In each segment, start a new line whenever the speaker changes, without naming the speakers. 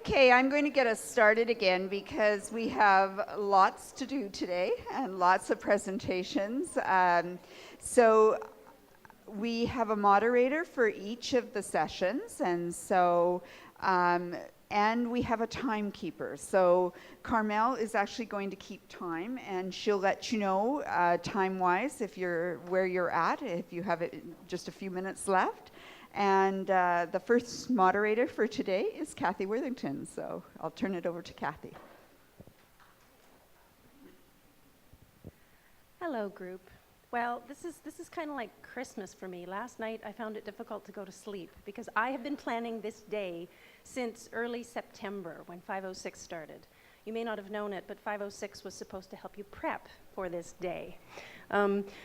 Okay, I'm going to get us started again because we have lots to do today and lots of presentations. So we have a moderator for each of the sessions, and we have a timekeeper. So Carmel is actually going to keep time, and she'll let you know time-wise if you're where you're at, if you have just a few minutes left. And the first moderator for today is Kathy Worthington, so I'll turn it over to Kathy.
Hello, group. Well, this is kind of like Christmas for me. Last night I found it difficult to go to sleep because I have been planning this day since early September when 506 started. You may not have known it, but 506 was supposed to help you prep for this day.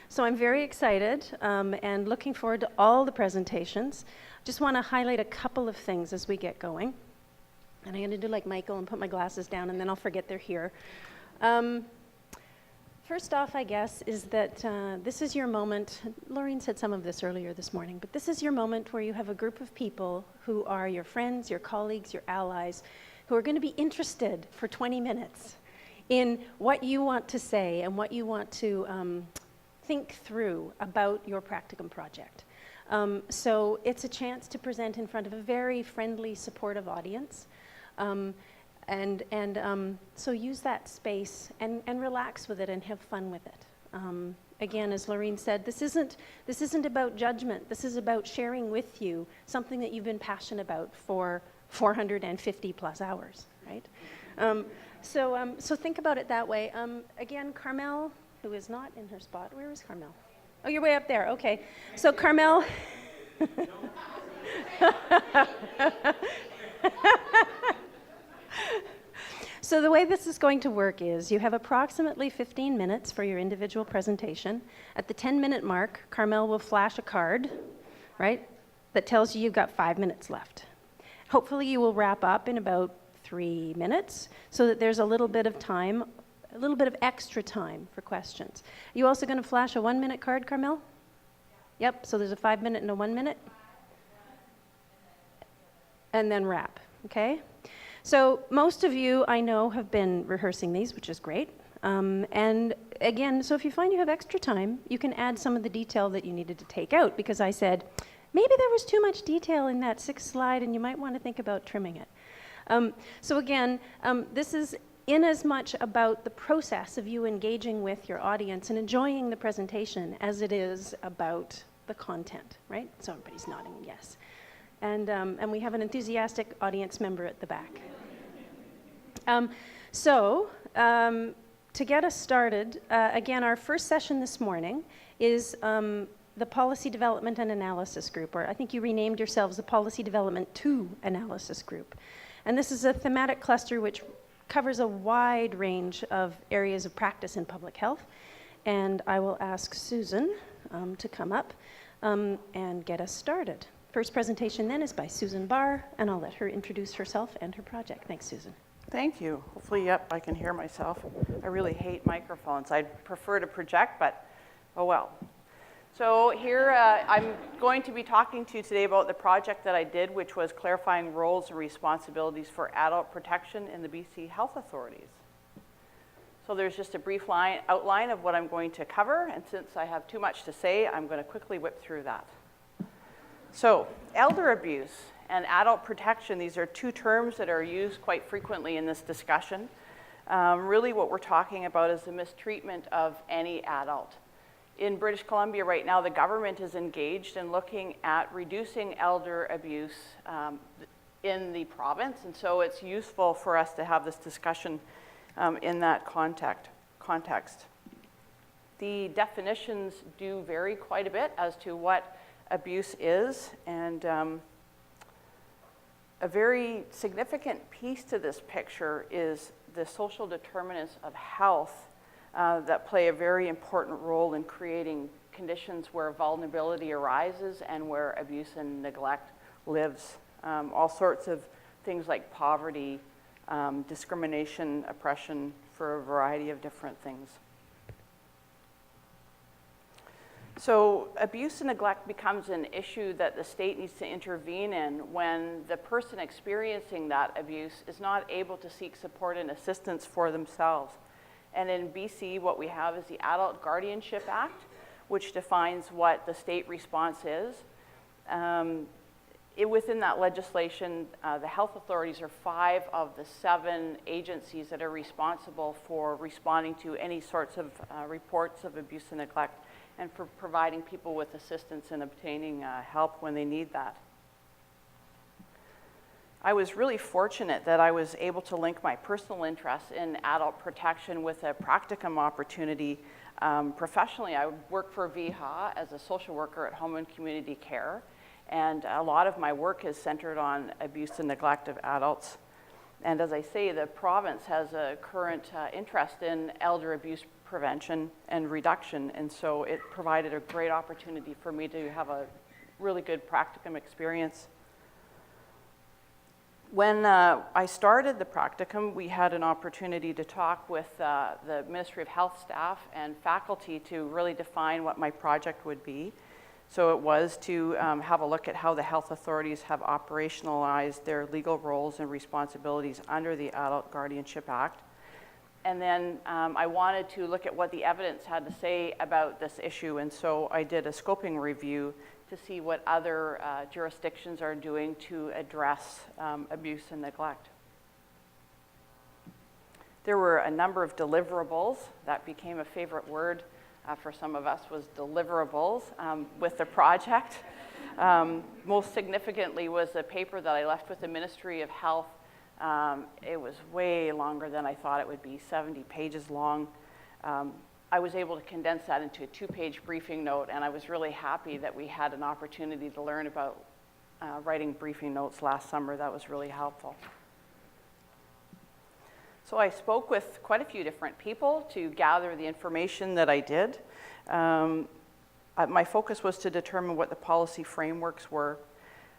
So I'm very excited and looking forward to all the presentations. Just want to highlight a couple of things as we get going. And I'm going to do like Michael and put my glasses down, and then I'll forget they're here. First off, I guess, is that this is your moment. Laureen said some of this earlier this morning, but this is your moment where you have a group of people who are your friends, your colleagues, your allies, who are going to be interested for 20 minutes in what you want to say and what you want to think through about your practicum project. So it's a chance to present in front of a very friendly, supportive audience. So use that space and relax with it and have fun with it. Again, as Laureen said, this isn't about judgment. This is about sharing with you something that you've been passionate about for 450 plus hours, right? So think about it that way. Again, Carmel, who is not in her spot. Where is Carmel? Oh, you're way up there. Okay. So Carmel. So the way this is going to work is you have approximately 15 minutes for your individual presentation. At the 10-minute mark, Carmel will flash a card, right, that tells you you've got 5 minutes left. Hopefully you will wrap up in about 3 minutes so that there's a little bit of time, a little bit of extra time for questions. Are you also going to flash a 1-minute card, Carmel? Yep, so there's a 5-minute and a 1-minute. And then wrap, okay? So most of you, I know, have been rehearsing these, which is great. And again, so if you find you have extra time, you can add some of the detail that you needed to take out, because I said, maybe there was too much detail in that 6th slide and you might want to think about trimming it. So again, this is in as much about the process of you engaging with your audience and enjoying the presentation as it is about the content, right? So everybody's nodding yes. And we have an enthusiastic audience member at the back. To get us started, again, our first session this morning is the Policy Development and Analysis Group, or I think you renamed yourselves the Policy Development 2 Analysis Group. And this is a thematic cluster which covers a wide range of areas of practice in public health. And I will ask Susan to come up and get us started. First presentation then is by Susan Barr, and I'll let her introduce herself and her project. Thanks, Susan.
Thank you. Hopefully, yep, I can hear myself. I really hate microphones. I'd prefer to project, but oh well. So here, I'm going to be talking to you today about the project that I did, which was clarifying roles and responsibilities for adult protection in the BC health authorities. So there's just a brief outline of what I'm going to cover, and since I have too much to say, I'm going to quickly whip through that. So, elder abuse and adult protection, these are two terms that are used quite frequently in this discussion. Really what we're talking about is the mistreatment of any adult. In British Columbia right now, the government is engaged in looking at reducing elder abuse in the province, and so it's useful for us to have this discussion in that context. The definitions do vary quite a bit as to what abuse is, and a very significant piece to this picture is the social determinants of health that play a very important role in creating conditions where vulnerability arises and where abuse and neglect lives. All sorts of things like poverty, discrimination, oppression, for a variety of different things. So abuse and neglect becomes an issue that the state needs to intervene in when the person experiencing that abuse is not able to seek support and assistance for themselves. And in BC, what we have is the Adult Guardianship Act, which defines what the state response is. Within that legislation, the health authorities are 5 of the 7 agencies that are responsible for responding to any sorts of reports of abuse and neglect, and for providing people with assistance in obtaining help when they need that. I was really fortunate that I was able to link my personal interest in adult protection with a practicum opportunity. Professionally, I work for VHA as a social worker at home and community care, and a lot of my work is centered on abuse and neglect of adults. And as I say, the province has a current interest in elder abuse prevention and reduction, and so it provided a great opportunity for me to have a really good practicum experience. When I started the practicum, we had an opportunity to talk with the Ministry of Health staff and faculty to really define what my project would be. So it was to have a look at how the health authorities have operationalized their legal roles and responsibilities under the Adult Guardianship Act. And then I wanted to look at what the evidence had to say about this issue, and so I did a scoping review to see what other jurisdictions are doing to address abuse and neglect. There were a number of deliverables. That became a favorite word for some of us, was deliverables with the project. Most significantly was a paper that I left with the Ministry of Health. It was way longer than I thought it would be, 70 pages long. I was able to condense that into a 2-page briefing note, and I was really happy that we had an opportunity to learn about writing briefing notes last summer. That was really helpful. So I spoke with quite a few different people to gather the information that I did. My focus was to determine what the policy frameworks were,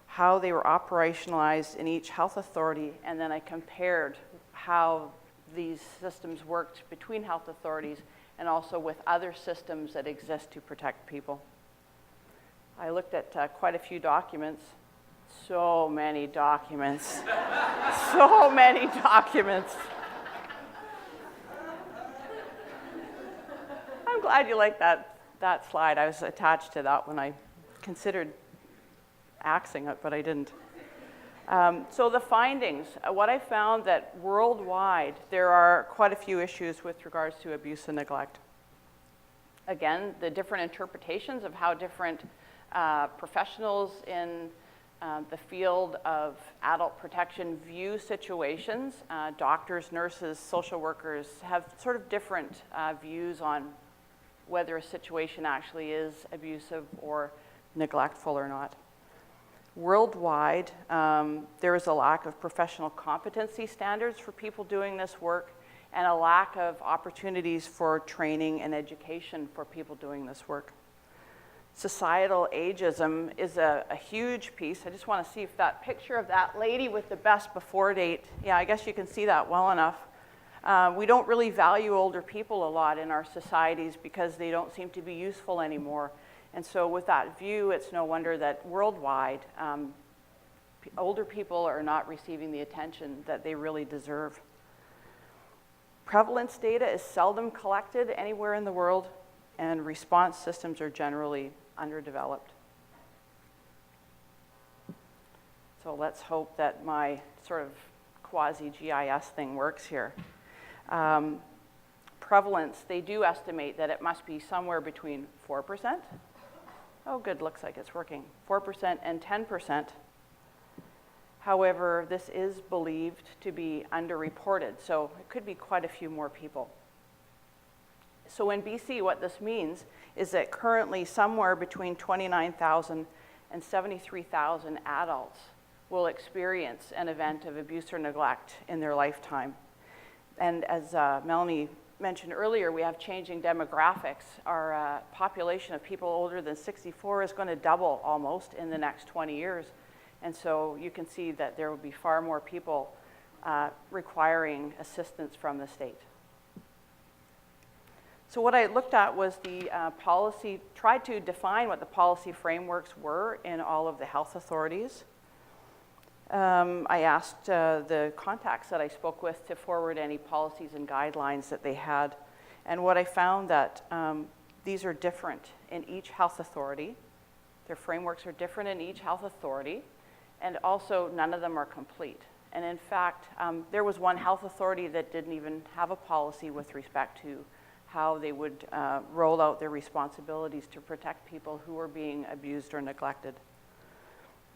how they were operationalized in each health authority, and then I compared how these systems worked between health authorities and also with other systems that exist to protect people. I looked at quite a few documents. So many documents. So many documents. I'm glad you liked that slide. I was attached to that when I considered axing it, but I didn't. So the findings, what I found that worldwide, there are quite a few issues with regards to abuse and neglect. Again, the different interpretations of how different professionals in the field of adult protection view situations. Doctors, nurses, social workers have sort of different views on whether a situation actually is abusive or neglectful or not. Worldwide, there is a lack of professional competency standards for people doing this work, and a lack of opportunities for training and education for people doing this work. Societal ageism is a huge piece. I just want to see if that picture of that lady with the best before date, yeah, I guess you can see that well enough. We don't really value older people a lot in our societies because they don't seem to be useful anymore. And so with that view, it's no wonder that worldwide, older people are not receiving the attention that they really deserve. Prevalence data is seldom collected anywhere in the world, and response systems are generally underdeveloped. So let's hope that my sort of quasi-GIS thing works here. Prevalence, they do estimate that it must be somewhere between 4%. Oh, good, looks like it's working. 4% and 10%. However, this is believed to be underreported, so it could be quite a few more people. So in BC, what this means is that currently somewhere between 29,000 and 73,000 adults will experience an event of abuse or neglect in their lifetime. And as Melanie mentioned earlier, we have changing demographics. Our population of people older than 64 is going to double almost in the next 20 years. And so you can see that there will be far more people requiring assistance from the state. So what I looked at was the policy, tried to define what the policy frameworks were in all of the health authorities. I asked the contacts that I spoke with to forward any policies and guidelines that they had. And what I found that these are different in each health authority. Their frameworks are different in each health authority. And also, none of them are complete. And in fact, there was one health authority that didn't even have a policy with respect to how they would roll out their responsibilities to protect people who were being abused or neglected.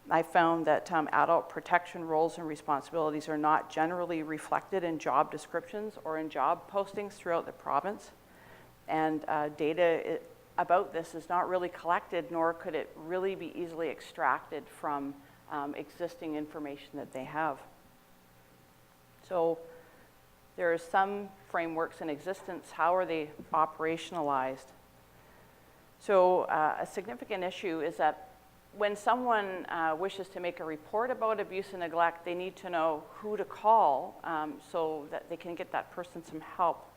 I found that adult protection roles and responsibilities are not generally reflected in job descriptions or in job postings throughout the province. And data about this is not really collected, nor could it really be easily extracted from existing information that they have. So there are some frameworks in existence. How are they operationalized? So a significant issue is that when someone wishes to make a report about abuse and neglect, they need to know who to call so that they can get that person some help.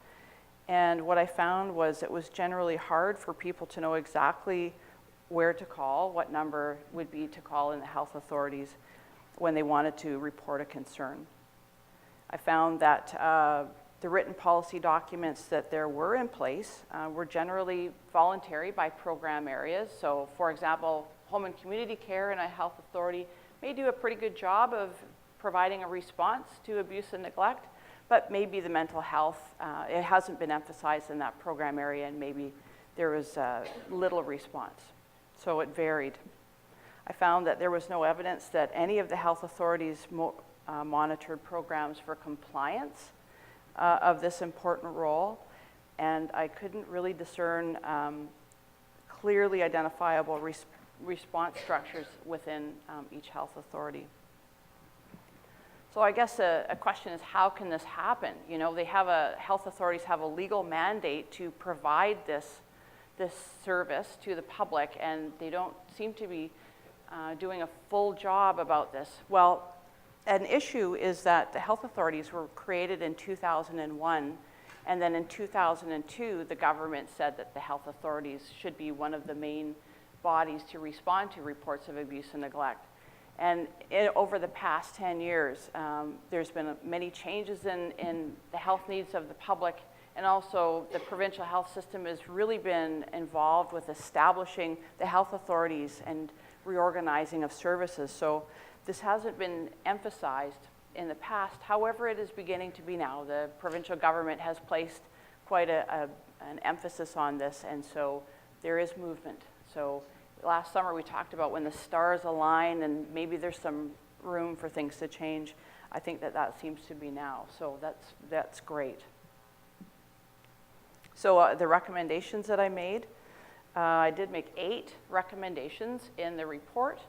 And what I found was it was generally hard for people to know exactly where to call, what number would be to call in the health authorities when they wanted to report a concern. I found that the written policy documents that there were in place were generally voluntary by program areas. So, for example, home and community care in a health authority may do a pretty good job of providing a response to abuse and neglect, but maybe the mental health, it hasn't been emphasized in that program area, and maybe there was little response. So it varied. I found that there was no evidence that any of the health authorities monitored programs for compliance of this important role, and I couldn't really discern clearly identifiable response structures within each health authority. So I guess a question is, how can this happen? You know, health authorities have a legal mandate to provide this service to the public, and they don't seem to be doing a full job about this. Well, an issue is that the health authorities were created in 2001, and then in 2002, the government said that the health authorities should be one of the main bodies to respond to reports of abuse and neglect. And over the past 10 years, there's been many changes in the health needs of the public, and also the provincial health system has really been involved with establishing the health authorities and reorganizing of services. So this hasn't been emphasized in the past. However, it is beginning to be now. The provincial government has placed quite an emphasis on this, and so there is movement. So last summer we talked about when the stars align and maybe there's some room for things to change. I think that seems to be now, so that's great. So the recommendations that I made, I did make 8 recommendations in the report.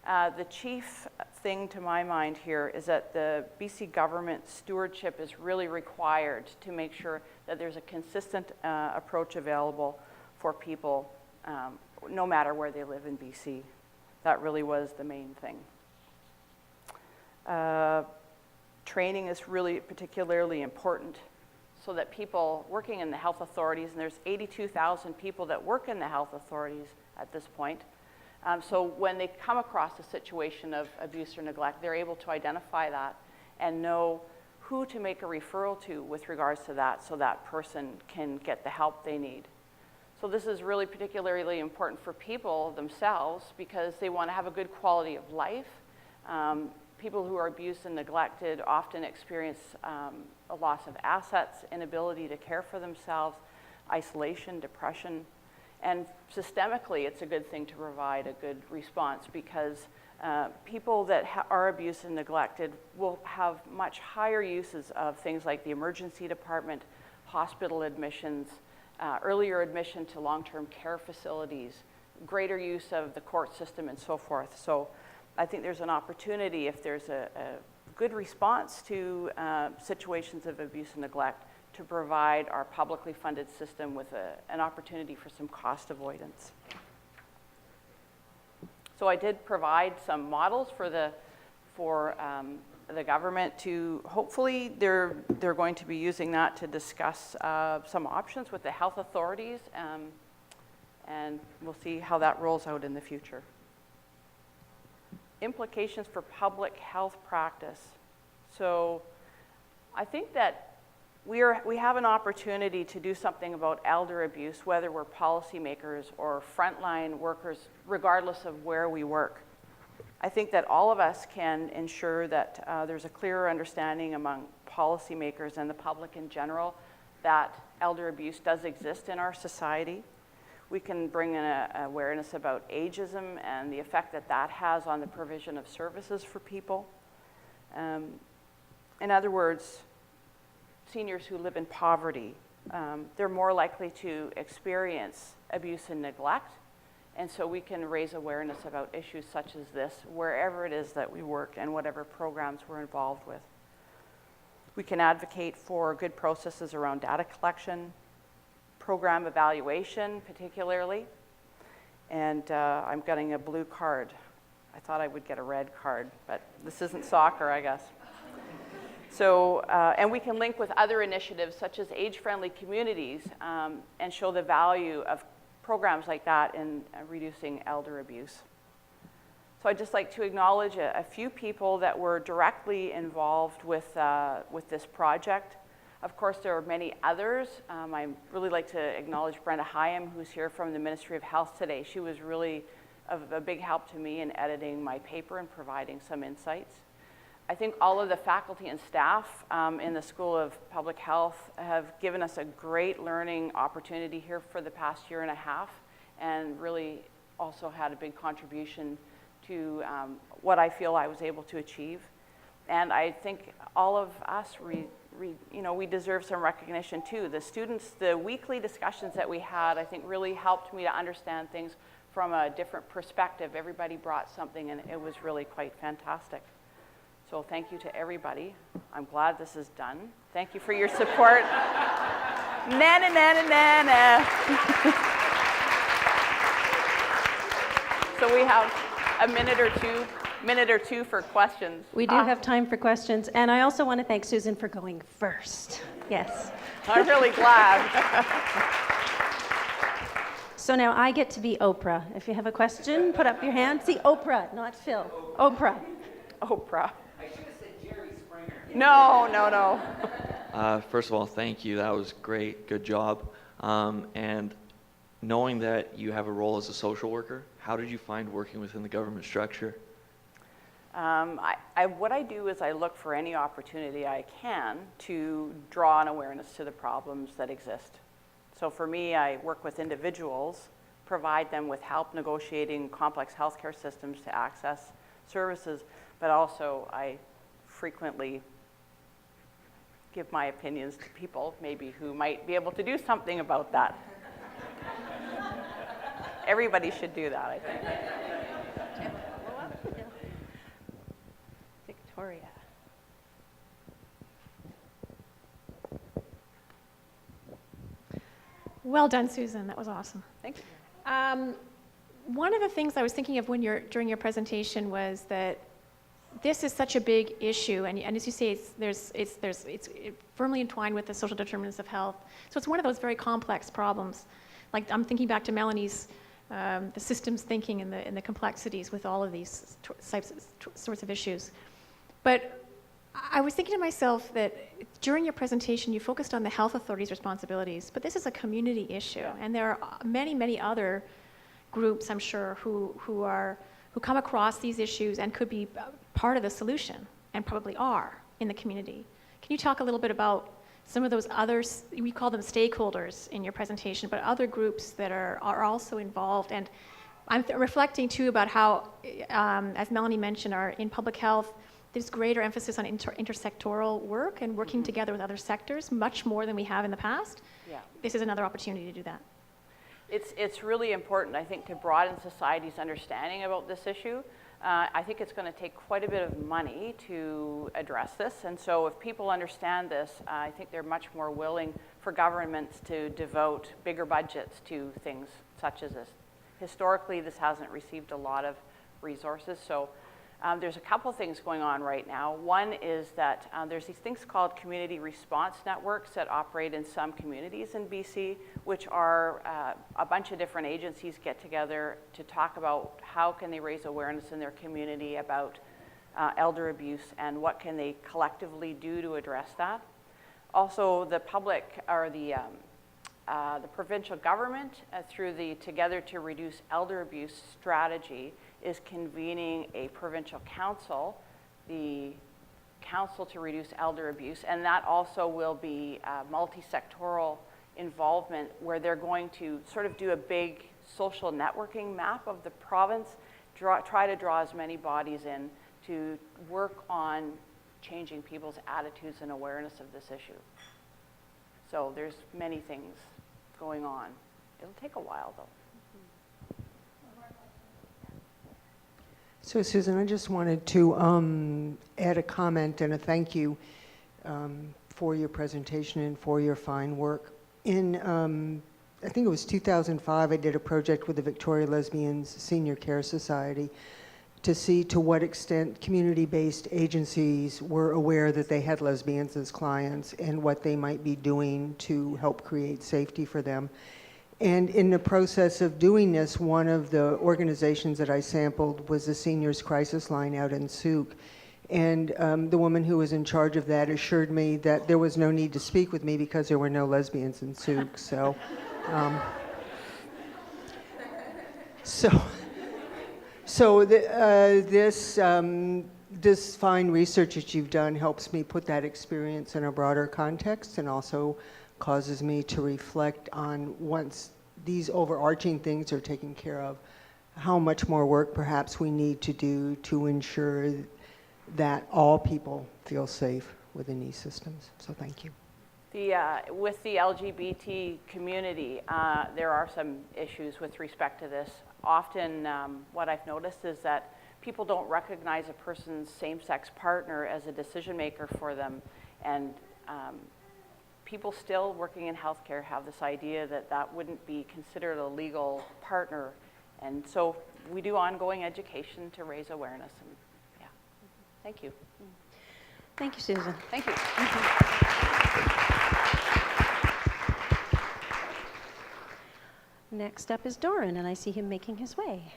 The chief thing to my mind here is that the BC government stewardship is really required to make sure that there's a consistent approach available for people no matter where they live in BC. That really was the main thing. Training is really particularly important so that people working in the health authorities, and there's 82,000 people that work in the health authorities at this point, so when they come across a situation of abuse or neglect, they're able to identify that and know who to make a referral to with regards to that, so that person can get the help they need. So this is really particularly important for people themselves because they want to have a good quality of life. People who are abused and neglected often experience a loss of assets, inability to care for themselves, isolation, depression. And systemically, it's a good thing to provide a good response because people that are abused and neglected will have much higher uses of things like the emergency department, hospital admissions, earlier admission to long-term care facilities, greater use of the court system, and so forth. So I think there's an opportunity, if there's a good response to situations of abuse and neglect, to provide our publicly funded system with an opportunity for some cost avoidance. So I did provide some models for the government to, hopefully they're going to be using that to discuss some options with the health authorities, and we'll see how that rolls out in the future. Implications for public health practice. So I think that we have an opportunity to do something about elder abuse, whether we're policymakers or frontline workers, regardless of where we work. I think that all of us can ensure that there's a clearer understanding among policymakers and the public in general that elder abuse does exist in our society. We can bring in awareness about ageism and the effect that that has on the provision of services for people. In other words, seniors who live in poverty, they're more likely to experience abuse and neglect. And so we can raise awareness about issues such as this wherever it is that we work and whatever programs we're involved with. We can advocate for good processes around data collection, program evaluation particularly. And I'm getting a blue card. I thought I would get a red card, but this isn't soccer, I guess. So, and we can link with other initiatives such as age-friendly communities and show the value of programs like that in reducing elder abuse. So I'd just like to acknowledge a few people that were directly involved with this project. Of course, there are many others. I'd really like to acknowledge Brenda Hyam, who's here from the Ministry of Health today. She was really of a big help to me in editing my paper and providing some insights. I think all of the faculty and staff in the School of Public Health have given us a great learning opportunity here for the past year and a half, and really also had a big contribution to what I feel I was able to achieve. And I think all of us, we deserve some recognition too. The students, the weekly discussions that we had, I think really helped me to understand things from a different perspective. Everybody brought something, and it was really quite fantastic. So thank you to everybody. I'm glad this is done. Thank you for your support. Na na na na na na. So we have a minute or two for questions.
We do have time for questions, and I also want to thank Susan for going first. Yes.
I'm really glad.
So now I get to be Oprah. If you have a question, put up your hand. See, Oprah, not Phil. Oprah.
Oprah. I should have said Jerry Springer. No.
First of all, thank you. That was great. Good job. And knowing that you have a role as a social worker, how did you find working within the government structure?
What I do is I look for any opportunity I can to draw an awareness to the problems that exist. So for me, I work with individuals, provide them with help negotiating complex healthcare systems to access services, but also I frequently give my opinions to people maybe who might be able to do something about that. Everybody should do that, I think.
Victoria.
Well done, Susan. That was awesome.
Thank you.
One of the things I was thinking of during your presentation was that this is such a big issue, and as you say, it's firmly entwined with the social determinants of health. So it's one of those very complex problems. Like I'm thinking back to Melanie's the systems thinking and the complexities with all of these sorts of issues. But I was thinking to myself that during your presentation, you focused on the health authorities' responsibilities, but this is a community issue, and there are many, many other groups, I'm sure, who come across these issues and could be part of the solution, and probably are in the community. Can you talk a little bit about some of those others, we call them stakeholders in your presentation, but other groups that are also involved? And I'm reflecting too about how, as Melanie mentioned, in public health, there's greater emphasis on intersectoral work and working together with other sectors, much more than we have in the past.
Yeah.
This is another opportunity to do that.
It's really important, I think, to broaden society's understanding about this issue. I think it's going to take quite a bit of money to address this, and so if people understand this, I think they're much more willing for governments to devote bigger budgets to things such as this. Historically, this hasn't received a lot of resources, so There's a couple things going on right now. One is that there's these things called community response networks that operate in some communities in BC, which are a bunch of different agencies get together to talk about how can they raise awareness in their community about elder abuse and what can they collectively do to address that. Also, the public or the provincial government through the Together to Reduce Elder Abuse strategy is convening a provincial council, the Council to Reduce Elder Abuse, and that also will be multi-sectoral involvement where they're going to sort of do a big social networking map of the province, try to draw as many bodies in to work on changing people's attitudes and awareness of this issue. So there's many things going on. It'll take a while though.
So Susan, I just wanted to add a comment and a thank you for your presentation and for your fine work. In, I think it was 2005, I did a project with the Victoria Lesbians Senior Care Society to see to what extent community-based agencies were aware that they had lesbians as clients and what they might be doing to help create safety for them. And in the process of doing this, one of the organizations that I sampled was the Seniors Crisis Line out in Souk. And the woman who was in charge of that assured me that there was no need to speak with me because there were no lesbians in Souk. So, this fine research that you've done helps me put that experience in a broader context and also causes me to reflect on, once these overarching things are taken care of, how much more work perhaps we need to do to ensure that all people feel safe within these systems. So thank you.
With the LGBT community, there are some issues with respect to this. Often what I've noticed is that people don't recognize a person's same-sex partner as a decision maker for them, and people still working in healthcare have this idea that that wouldn't be considered a legal partner. And so we do ongoing education to raise awareness. And yeah, thank you.
Thank you, Susan.
Thank you.
Next up is Doran, and I see him making his way.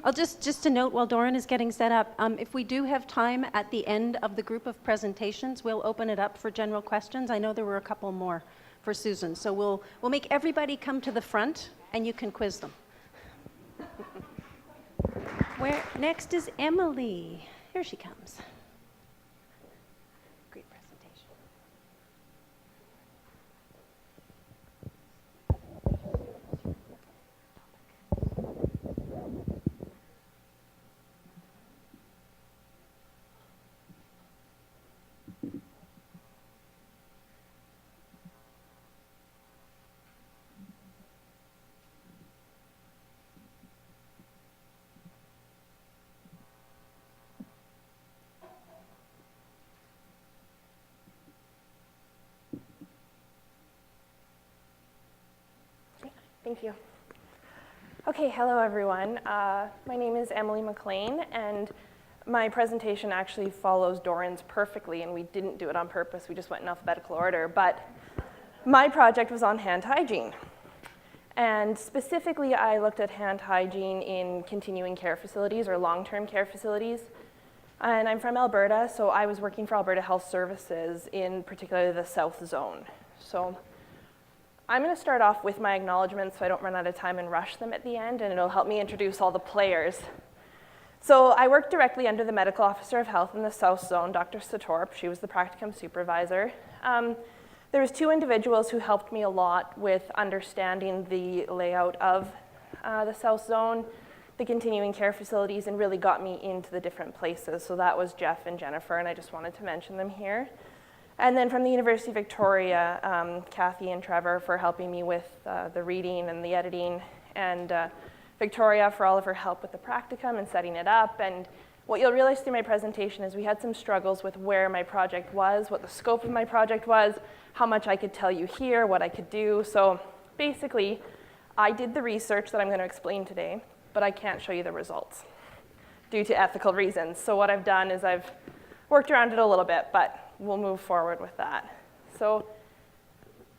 I'll just to note while Doran is getting set up, if we do have time at the end of the group of presentations, we'll open it up for general questions. I know there were a couple more for Susan, so we'll make everybody come to the front, and you can quiz them. Next is Emily. Here she comes. Great presentation.
Thank you. Okay, hello everyone. My name is Emily McLean, and my presentation actually follows Doran's perfectly, and we didn't do it on purpose, we just went in alphabetical order, but my project was on hand hygiene. And specifically, I looked at hand hygiene in continuing care facilities or long-term care facilities. And I'm from Alberta, so I was working for Alberta Health Services in particularly the South Zone. So I'm going to start off with my acknowledgements so I don't run out of time and rush them at the end, and it'll help me introduce all the players. So I worked directly under the Medical Officer of Health in the South Zone, Dr. Satorp. She was the practicum supervisor. There was two individuals who helped me a lot with understanding the layout of the South Zone, the continuing care facilities, and really got me into the different places. So that was Jeff and Jennifer, and I just wanted to mention them here. And then from the University of Victoria, Kathy and Trevor for helping me with the reading and the editing, and Victoria for all of her help with the practicum and setting it up. And what you'll realize through my presentation is we had some struggles with where my project was, what the scope of my project was, how much I could tell you here, what I could do. So basically, I did the research that I'm going to explain today, but I can't show you the results. due to ethical reasons. So what I've done is I've worked around it a little bit, but we'll move forward with that. So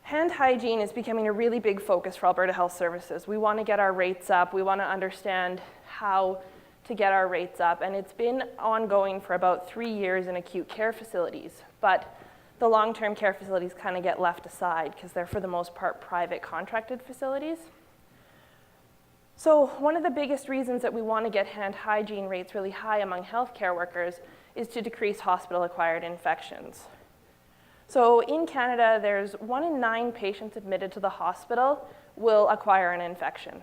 hand hygiene is becoming a really big focus for Alberta Health Services. We want to get our rates up. We want to understand how to get our rates up. And it's been ongoing for about 3 years in acute care facilities. But the long-term care facilities kind of get left aside because they're, for the most part, private contracted facilities. So one of the biggest reasons that we want to get hand hygiene rates really high among healthcare workers is to decrease hospital-acquired infections. So in Canada, there's 1 in 9 patients admitted to the hospital will acquire an infection.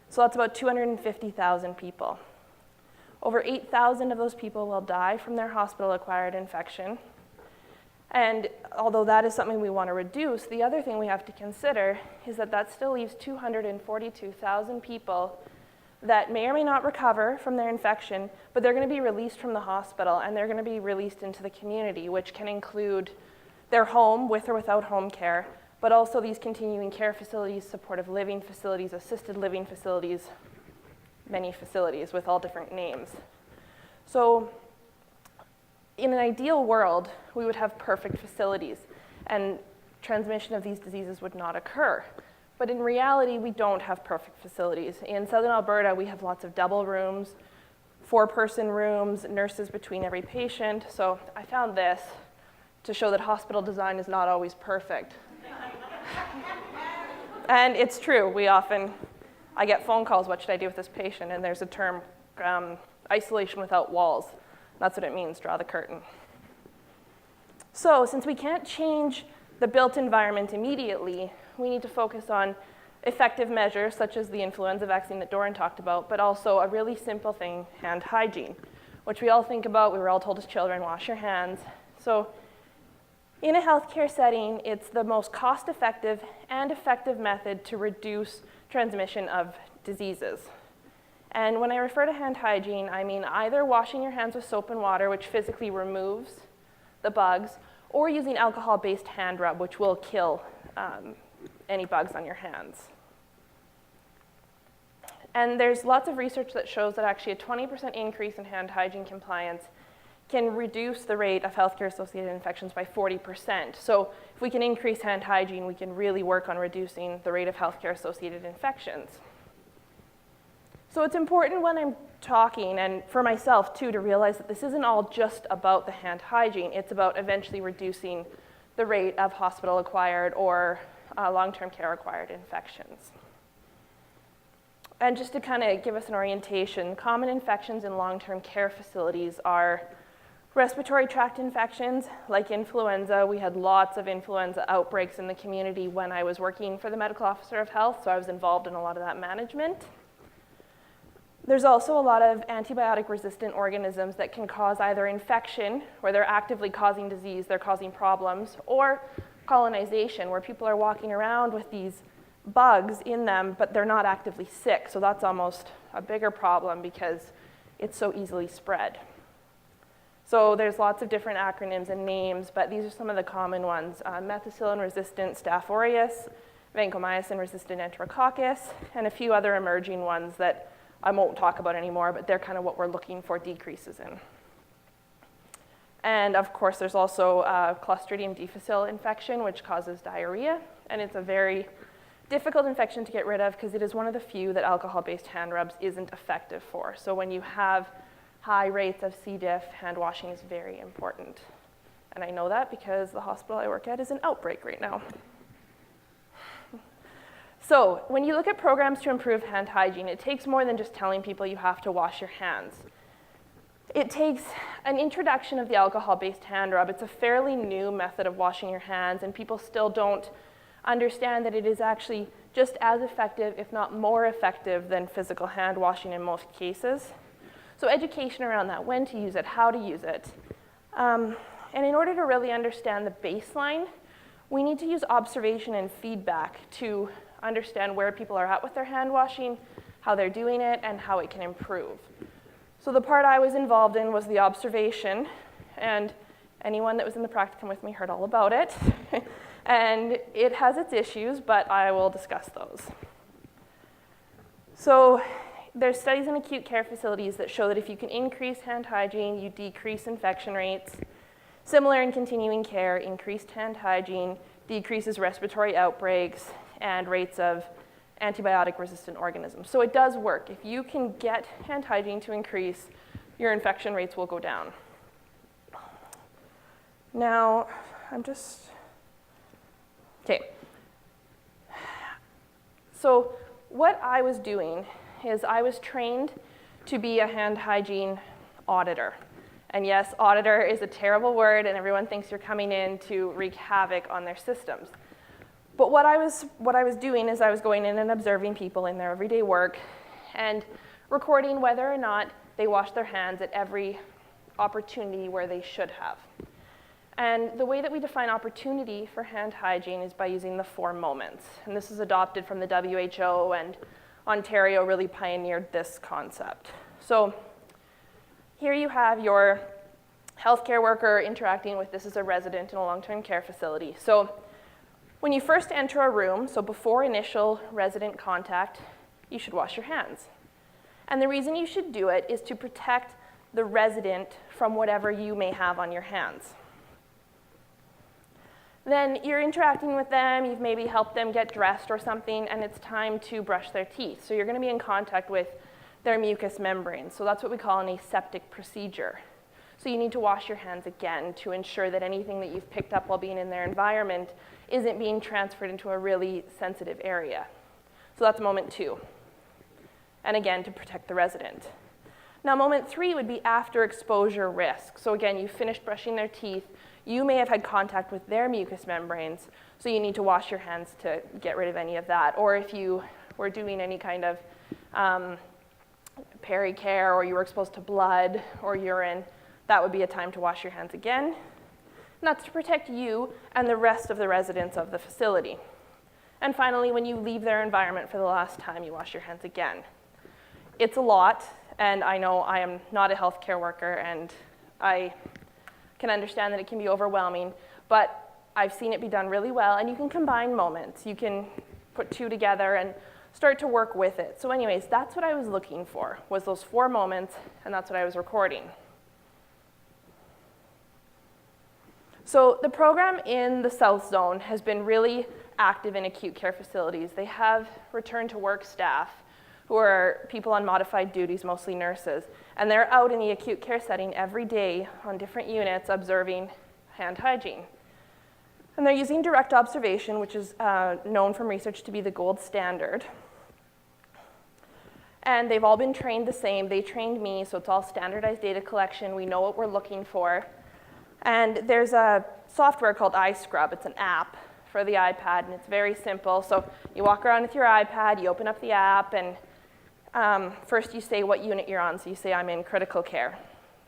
So that's about 250,000 people. Over 8,000 of those people will die from their hospital-acquired infection. And although that is something we want to reduce, the other thing we have to consider is that that still leaves 242,000 people that may or may not recover from their infection, but they're going to be released from the hospital and they're going to be released into the community, which can include their home with or without home care, but also these continuing care facilities, supportive living facilities, assisted living facilities, many facilities with all different names. So in an ideal world, we would have perfect facilities and transmission of these diseases would not occur. But in reality, we don't have perfect facilities. In Southern Alberta, we have lots of double rooms, 4-person rooms, nurses between every patient. So I found this to show that hospital design is not always perfect. And it's true. I get phone calls, what should I do with this patient? And there's a term, isolation without walls. That's what it means, draw the curtain. So since we can't change the built environment immediately, we need to focus on effective measures such as the influenza vaccine that Doran talked about, but also a really simple thing, hand hygiene, which we all think about. We were all told as children, wash your hands. So in a healthcare setting, it's the most cost-effective and effective method to reduce transmission of diseases. And when I refer to hand hygiene, I mean either washing your hands with soap and water, which physically removes the bugs, or using alcohol-based hand rub, which will kill any bugs on your hands. And there's lots of research that shows that actually a 20% increase in hand hygiene compliance can reduce the rate of healthcare-associated infections by 40%. So if we can increase hand hygiene, we can really work on reducing the rate of healthcare-associated infections. So it's important when I'm talking, and for myself too, to realize that this isn't all just about the hand hygiene. It's about eventually reducing the rate of hospital-acquired or long-term care-acquired infections. And just to kind of give us an orientation, common infections in long-term care facilities are respiratory tract infections like influenza. We had lots of influenza outbreaks in the community when I was working for the medical officer of health, so I was involved in a lot of that management. There's also a lot of antibiotic-resistant organisms that can cause either infection, where they're actively causing disease, they're causing problems, or colonization, where people are walking around with these bugs in them, but they're not actively sick. So that's almost a bigger problem because it's so easily spread. So there's lots of different acronyms and names, but these are some of the common ones. Methicillin-resistant Staph aureus, vancomycin-resistant Enterococcus, and a few other emerging ones that I won't talk about anymore, but they're kind of what we're looking for decreases in. And of course, there's also Clostridium difficile infection, which causes diarrhea, and it's a very difficult infection to get rid of because it is one of the few that alcohol-based hand rubs isn't effective for. So when you have high rates of C. diff, hand washing is very important. And I know that because the hospital I work at is an outbreak right now. So when you look at programs to improve hand hygiene, it takes more than just telling people you have to wash your hands. It takes an introduction of the alcohol-based hand rub. It's a fairly new method of washing your hands, and people still don't understand that it is actually just as effective, if not more effective, than physical hand washing in most cases. So education around that, when to use it, how to use it. And in order to really understand the baseline, we need to use observation and feedback to understand where people are at with their hand washing, how they're doing it, and how it can improve. So the part I was involved in was the observation, and anyone that was in the practicum with me heard all about it. And it has its issues, but I will discuss those. So there's studies in acute care facilities that show that if you can increase hand hygiene, you decrease infection rates. Similar in continuing care, increased hand hygiene decreases respiratory outbreaks and rates of antibiotic-resistant organisms. So it does work. If you can get hand hygiene to increase, your infection rates will go down. Now, okay. So what I was doing is I was trained to be a hand hygiene auditor. And yes, auditor is a terrible word, and everyone thinks you're coming in to wreak havoc on their systems. But what I was doing is I was going in and observing people in their everyday work and recording whether or not they wash their hands at every opportunity where they should have. And the way that we define opportunity for hand hygiene is by using the 4 moments. And this is adopted from the WHO, and Ontario really pioneered this concept. So here you have your healthcare worker interacting with, this is a resident in a long-term care facility. So when you first enter a room, so before initial resident contact, you should wash your hands. And the reason you should do it is to protect the resident from whatever you may have on your hands. Then you're interacting with them, you've maybe helped them get dressed or something, and it's time to brush their teeth. So you're going to be in contact with their mucous membrane. So that's what we call an aseptic procedure. So you need to wash your hands again to ensure that anything that you've picked up while being in their environment isn't being transferred into a really sensitive area. So that's moment 2. And again, to protect the resident. Now, moment 3 would be after exposure risk. So again, you finished brushing their teeth. You may have had contact with their mucous membranes, so you need to wash your hands to get rid of any of that. Or if you were doing any kind of pericare, or you were exposed to blood or urine, that would be a time to wash your hands again. And that's to protect you and the rest of the residents of the facility. And finally, when you leave their environment for the last time, you wash your hands again. It's a lot, and I know I am not a healthcare worker, and I can understand that it can be overwhelming, but I've seen it be done really well, and you can combine moments. You can put 2 together and start to work with it. So anyways, that's what I was looking for, was those 4 moments, and that's what I was recording. So the program in the South Zone has been really active in acute care facilities. They have return to work staff who are people on modified duties, mostly nurses, and they're out in the acute care setting every day on different units observing hand hygiene. And they're using direct observation, which is known from research to be the gold standard. And they've all been trained the same. They trained me, so it's all standardized data collection. We know what we're looking for. And there's a software called iScrub. It's an app for the iPad, and it's very simple. So you walk around with your iPad, you open up the app, and first you say what unit you're on. So you say, I'm in critical care.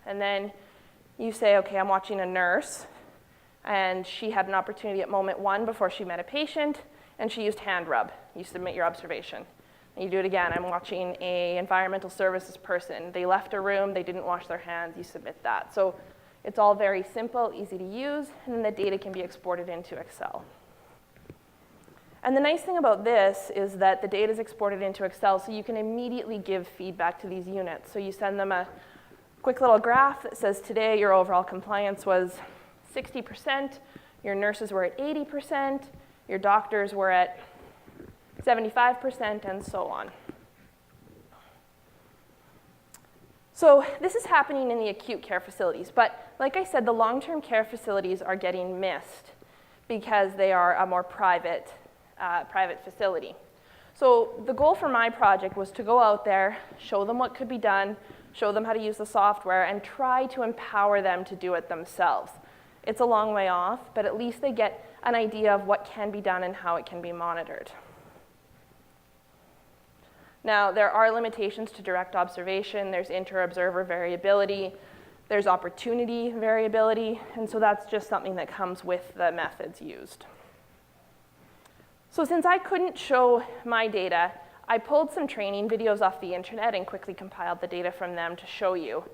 And then you say, okay, I'm watching a nurse, and she had an opportunity at moment 1 before she met a patient, and she used hand rub. You submit your observation. And you do it again. I'm watching an environmental services person. They left a room, they didn't wash their hands. You submit that. So it's all very simple, easy to use, and then the data can be exported into Excel. And the nice thing about this is that the data is exported into Excel, so you can immediately give feedback to these units. So you send them a quick little graph that says today your overall compliance was 60%, your nurses were at 80%, your doctors were at 75%, and so on. So this is happening in the acute care facilities, but like I said, the long-term care facilities are getting missed because they are a more private facility. So the goal for my project was to go out there, show them what could be done, show them how to use the software, and try to empower them to do it themselves. It's a long way off, but at least they get an idea of what can be done and how it can be monitored. Now, there are limitations to direct observation. There's inter-observer variability. There's opportunity variability, and so that's just something that comes with the methods used. So since I couldn't show my data, I pulled some training videos off the internet and quickly compiled the data from them to show you.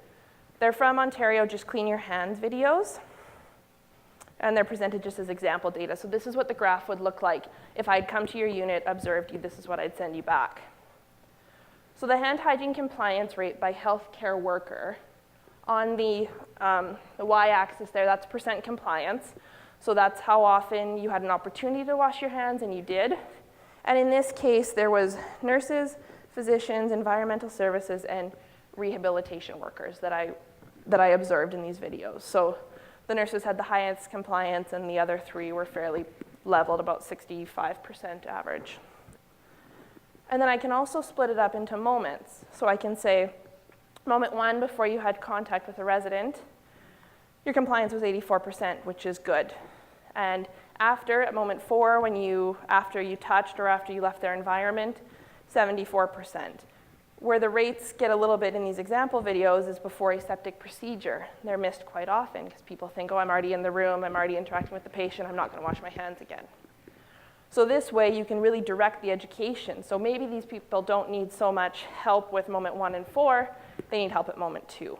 They're from Ontario Just Clean Your Hands videos, and they're presented just as example data. So this is what the graph would look like if I'd come to your unit, observed you, this is what I'd send you back. So the hand hygiene compliance rate by healthcare worker, on the y-axis there, that's percent compliance. So that's how often you had an opportunity to wash your hands, and you did. And in this case, there was nurses, physicians, environmental services, and rehabilitation workers that I observed in these videos. So the nurses had the highest compliance, and the other three were fairly leveled, about 65% average. And then I can also split it up into moments. So I can say, moment 1, before you had contact with a resident, your compliance was 84%, which is good. And after, at moment 4, after you touched or after you left their environment, 74%. Where the rates get a little bit in these example videos is before a septic procedure. They're missed quite often because people think, oh, I'm already in the room, I'm already interacting with the patient, I'm not going to wash my hands again. So this way you can really direct the education. So maybe these people don't need so much help with moment 1 and 4, they need help at moment 2.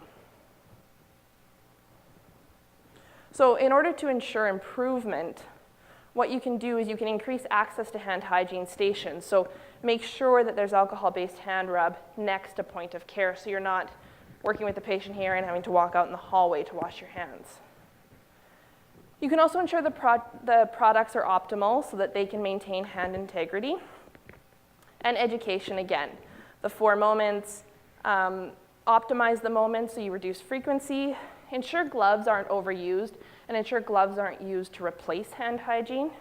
So in order to ensure improvement, what you can do is you can increase access to hand hygiene stations. So make sure that there's alcohol-based hand rub next to point of care, so you're not working with the patient here and having to walk out in the hallway to wash your hands. You can also ensure the products are optimal so that they can maintain hand integrity. And education again. The 4 moments, optimize the moments so you reduce frequency, ensure gloves aren't overused, and ensure gloves aren't used to replace hand hygiene.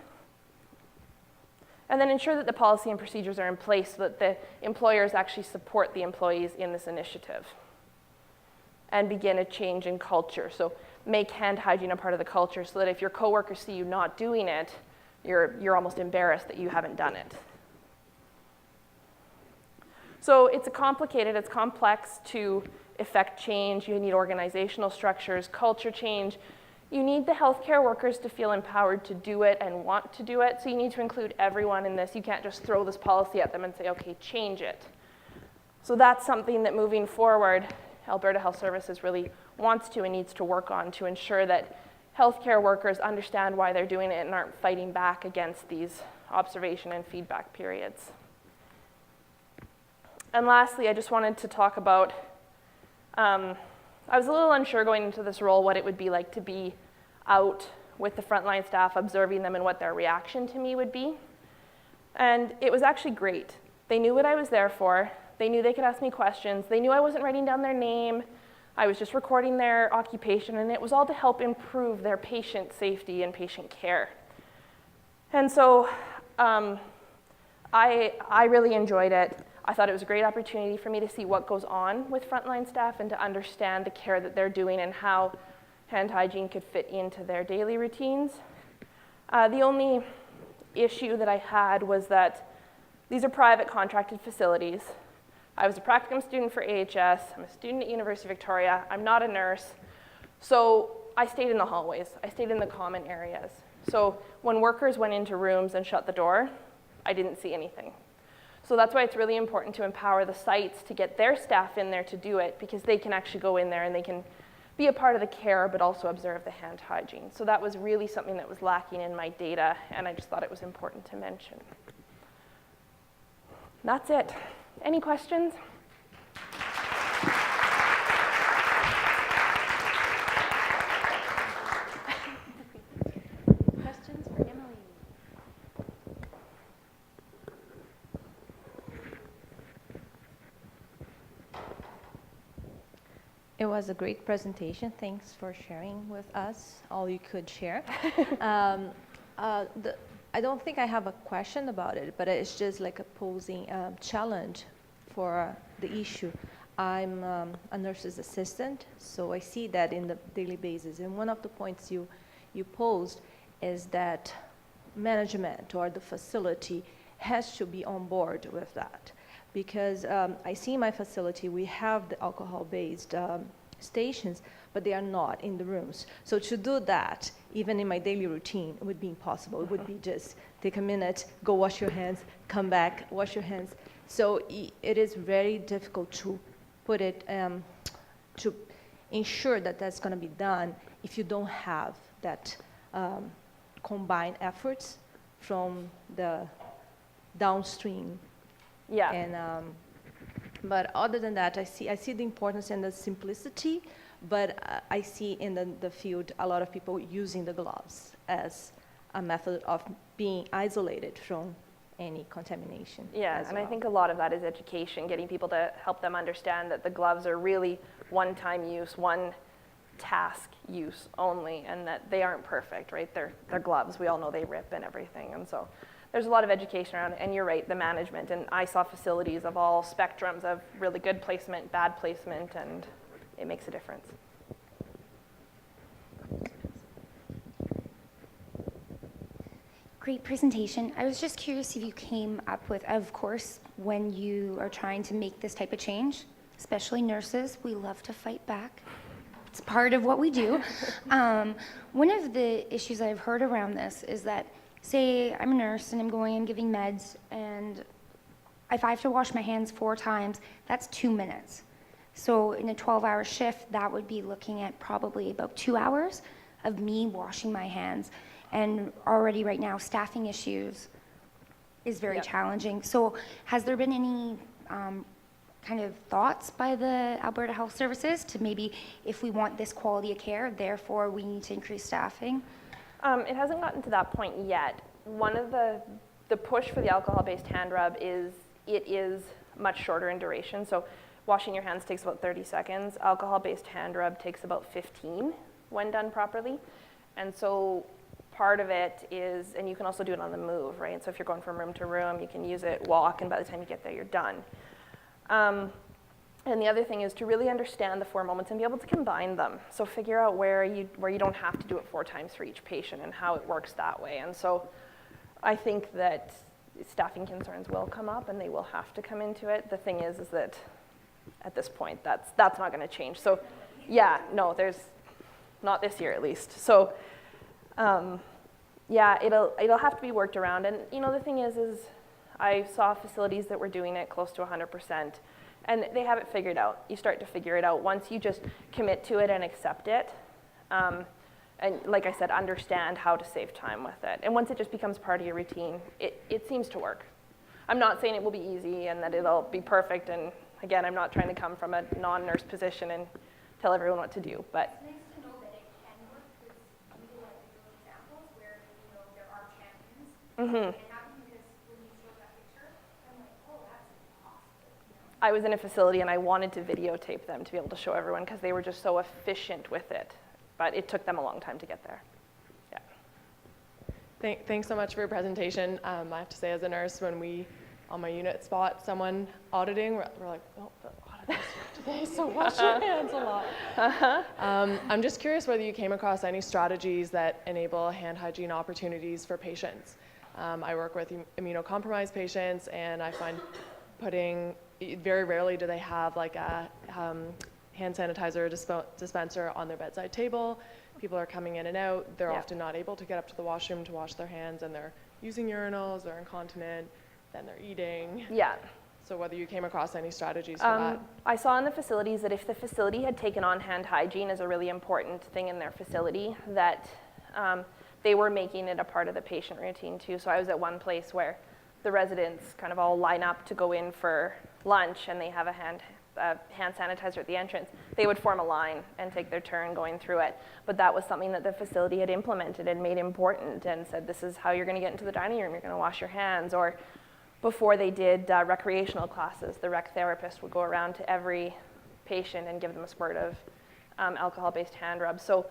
And then ensure that the policy and procedures are in place so that the employers actually support the employees in this initiative. And begin a change in culture. So make hand hygiene a part of the culture so that if your coworkers see you not doing it, you're almost embarrassed that you haven't done it. So it's complex to effect change. You need organizational structures, culture change. You need the healthcare workers to feel empowered to do it and want to do it. So you need to include everyone in this. You can't just throw this policy at them and say, okay, change it. So that's something that moving forward, Alberta Health Services really wants to and needs to work on to ensure that healthcare workers understand why they're doing it and aren't fighting back against these observation and feedback periods. And lastly, I just wanted to talk about, I was a little unsure going into this role what it would be like to be out with the frontline staff, observing them and what their reaction to me would be. And it was actually great. They knew what I was there for. They knew they could ask me questions. They knew I wasn't writing down their name. I was just recording their occupation, and it was all to help improve their patient safety and patient care. And so I really enjoyed it. I thought it was a great opportunity for me to see what goes on with frontline staff and to understand the care that they're doing and how hand hygiene could fit into their daily routines. The only issue that I had was that these are private contracted facilities. I was a practicum student for AHS. I'm a student at University of Victoria. I'm not a nurse. So I stayed in the hallways. I stayed in the common areas. So when workers went into rooms and shut the door, I didn't see anything. So that's why it's really important to empower the sites to get their staff in there to do it, because they can actually go in there and they can be a part of the care but also observe the hand hygiene. So that was really something that was lacking in my data, and I just thought it was important to mention. That's it. Any questions?
Questions for Emily?
It was a great presentation. Thanks for sharing with us all you could share. I don't think I have a question about it, but it's just like a posing challenge for the issue. I'm a nurse's assistant, so I see that in the daily basis. And one of the points you posed is that management or the facility has to be on board with that. Because I see in my facility, we have the alcohol-based stations, but they are not in the rooms. So to do that, even in my daily routine, it would be impossible. It would be just take a minute, go wash your hands, come back, wash your hands. So it is very difficult to put it, to ensure that that's going to be done if you don't have that combined efforts from the downstream.
Yeah.
And But other than that, I see the importance and the simplicity, but I see in the field a lot of people using the gloves as a method of being isolated from any contamination.
Yeah, and I think a lot of that is education, getting people to help them understand that the gloves are really one-time use, one task use only, and that they aren't perfect, right? They're gloves. We all know they rip and everything, and so there's a lot of education around it. And you're right, the management. And I saw facilities of all spectrums of really good placement, bad placement, and it makes a difference.
Great presentation. I was just curious if you came up with, of course, when you are trying to make this type of change, especially nurses, we love to fight back. It's part of what we do. One of the issues I've heard around this is that, say I'm a nurse and I'm going and giving meds, and if I have to wash my hands 4 times, that's 2 minutes. So in a 12-hour shift, that would be looking at probably about 2 hours of me washing my hands. And already right now, staffing issues is very challenging. So has there been any kind of thoughts by the Alberta Health Services to maybe, if we want this quality of care, therefore we need to increase staffing?
It hasn't gotten to that point yet. One of the push for the alcohol-based hand rub is it is much shorter in duration. So washing your hands takes about 30 seconds. Alcohol-based hand rub takes about 15 when done properly. And so part of it is, and you can also do it on the move, right? So if you're going from room to room, you can use it, walk, and by the time you get there, you're done. And the other thing is to really understand the 4 moments and be able to combine them. So figure out where you don't have to do it 4 times for each patient and how it works that way. And so I think that staffing concerns will come up and they will have to come into it. The thing is that at this point, that's not going to change. So yeah, no, there's not this year at least. So yeah, it'll have to be worked around. And you know, the thing is I saw facilities that were doing it close to 100%, and they have it figured out. You start to figure it out once you just commit to it and accept it. And like I said, understand how to save time with it. And once it just becomes part of your routine, it seems to work. I'm not saying it will be easy and that it'll be perfect. And again, I'm not trying to come from a non-nurse position and tell everyone what to do, but.
It's nice to know that it can work, because we do like those examples where, you know, there are champions.
Mm-hmm.
And happy because when you showed that picture, I'm like, oh, that's impossible. You know?
I was in a facility and I wanted to videotape them to be able to show everyone because they were just so efficient with it. But it took them a long time to get there. Yeah.
Thanks so much for your presentation. I have to say, as a nurse, when we on my unit spot someone auditing, we're like, oh, the auditors today, so wash your hands a lot. I'm just curious whether you came across any strategies that enable hand hygiene opportunities for patients. I work with immunocompromised patients, and I find very rarely do they have like a hand sanitizer dispenser on their bedside table. People are coming in and out. They're often not able to get up to the washroom to wash their hands, and they're using urinals, they're incontinent, then they're eating.
Yeah.
So whether you came across any strategies for that?
I saw in the facilities that if the facility had taken on hand hygiene as a really important thing in their facility, that they were making it a part of the patient routine too. So I was at one place where the residents kind of all line up to go in for lunch, and they have a hand sanitizer at the entrance. They would form a line and take their turn going through it. But that was something that the facility had implemented and made important and said, this is how you're going to get into the dining room. You're going to wash your hands. Or before they did recreational classes, the rec therapist would go around to every patient and give them a squirt of alcohol-based hand rub. So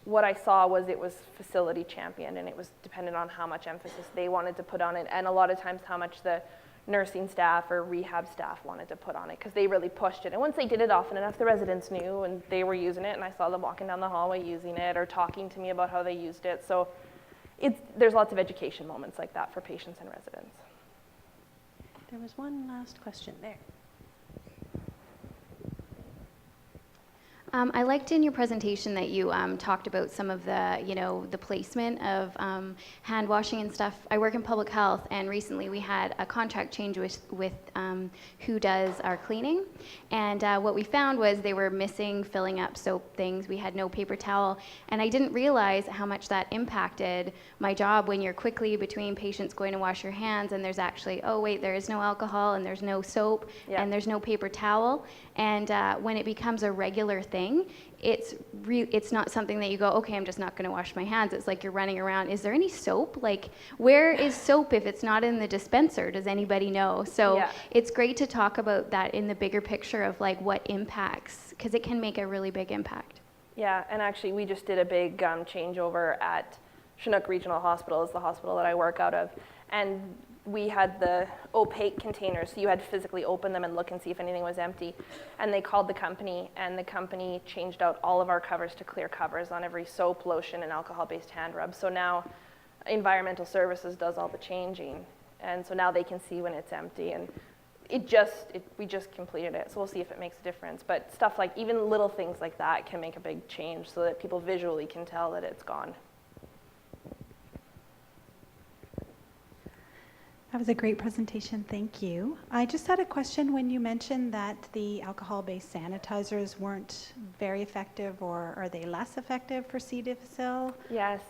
what I saw was it was facility championed, and it was dependent on how much emphasis they wanted to put on it, and a lot of times how much the nursing staff or rehab staff wanted to put on it, because they really pushed it. And once they did it often enough, the residents knew and they were using it, and I saw them walking down the hallway using it or talking to me about how they used it. So there's lots of education moments like that for patients and residents.
There was one last question there.
I liked in your presentation that you talked about some of the, the placement of hand washing and stuff. I work in public health, and recently we had a contract change with who does our cleaning. And what we found was they were missing filling up soap things. We had no paper towel, and I didn't realize how much that impacted my job when you're quickly between patients going to wash your hands, and there's actually, oh wait, there is no alcohol, and there's no soap, and there's no paper towel. And when it becomes a regular thing, it's not something that you go, okay, I'm just not going to wash my hands. It's like you're running around. Is there any soap? Like, where is soap if it's not in the dispenser? Does anybody know? So it's great to talk about that in the bigger picture of like what impacts, because it can make a really big impact.
Yeah, and actually we just did a big changeover at Chinook Regional Hospital, is the hospital that I work out of, and we had the opaque containers, so you had to physically open them and look and see if anything was empty. And they called the company, and the company changed out all of our covers to clear covers on every soap, lotion, and alcohol-based hand rub. So now Environmental Services does all the changing, and so now they can see when it's empty. And we just completed it, so we'll see if it makes a difference. But stuff like, even little things like that can make a big change so that people visually can tell that it's gone.
That was a great presentation, thank you. I just had a question when you mentioned that the alcohol-based sanitizers weren't very effective, or are they less effective for C. difficile?
Yes.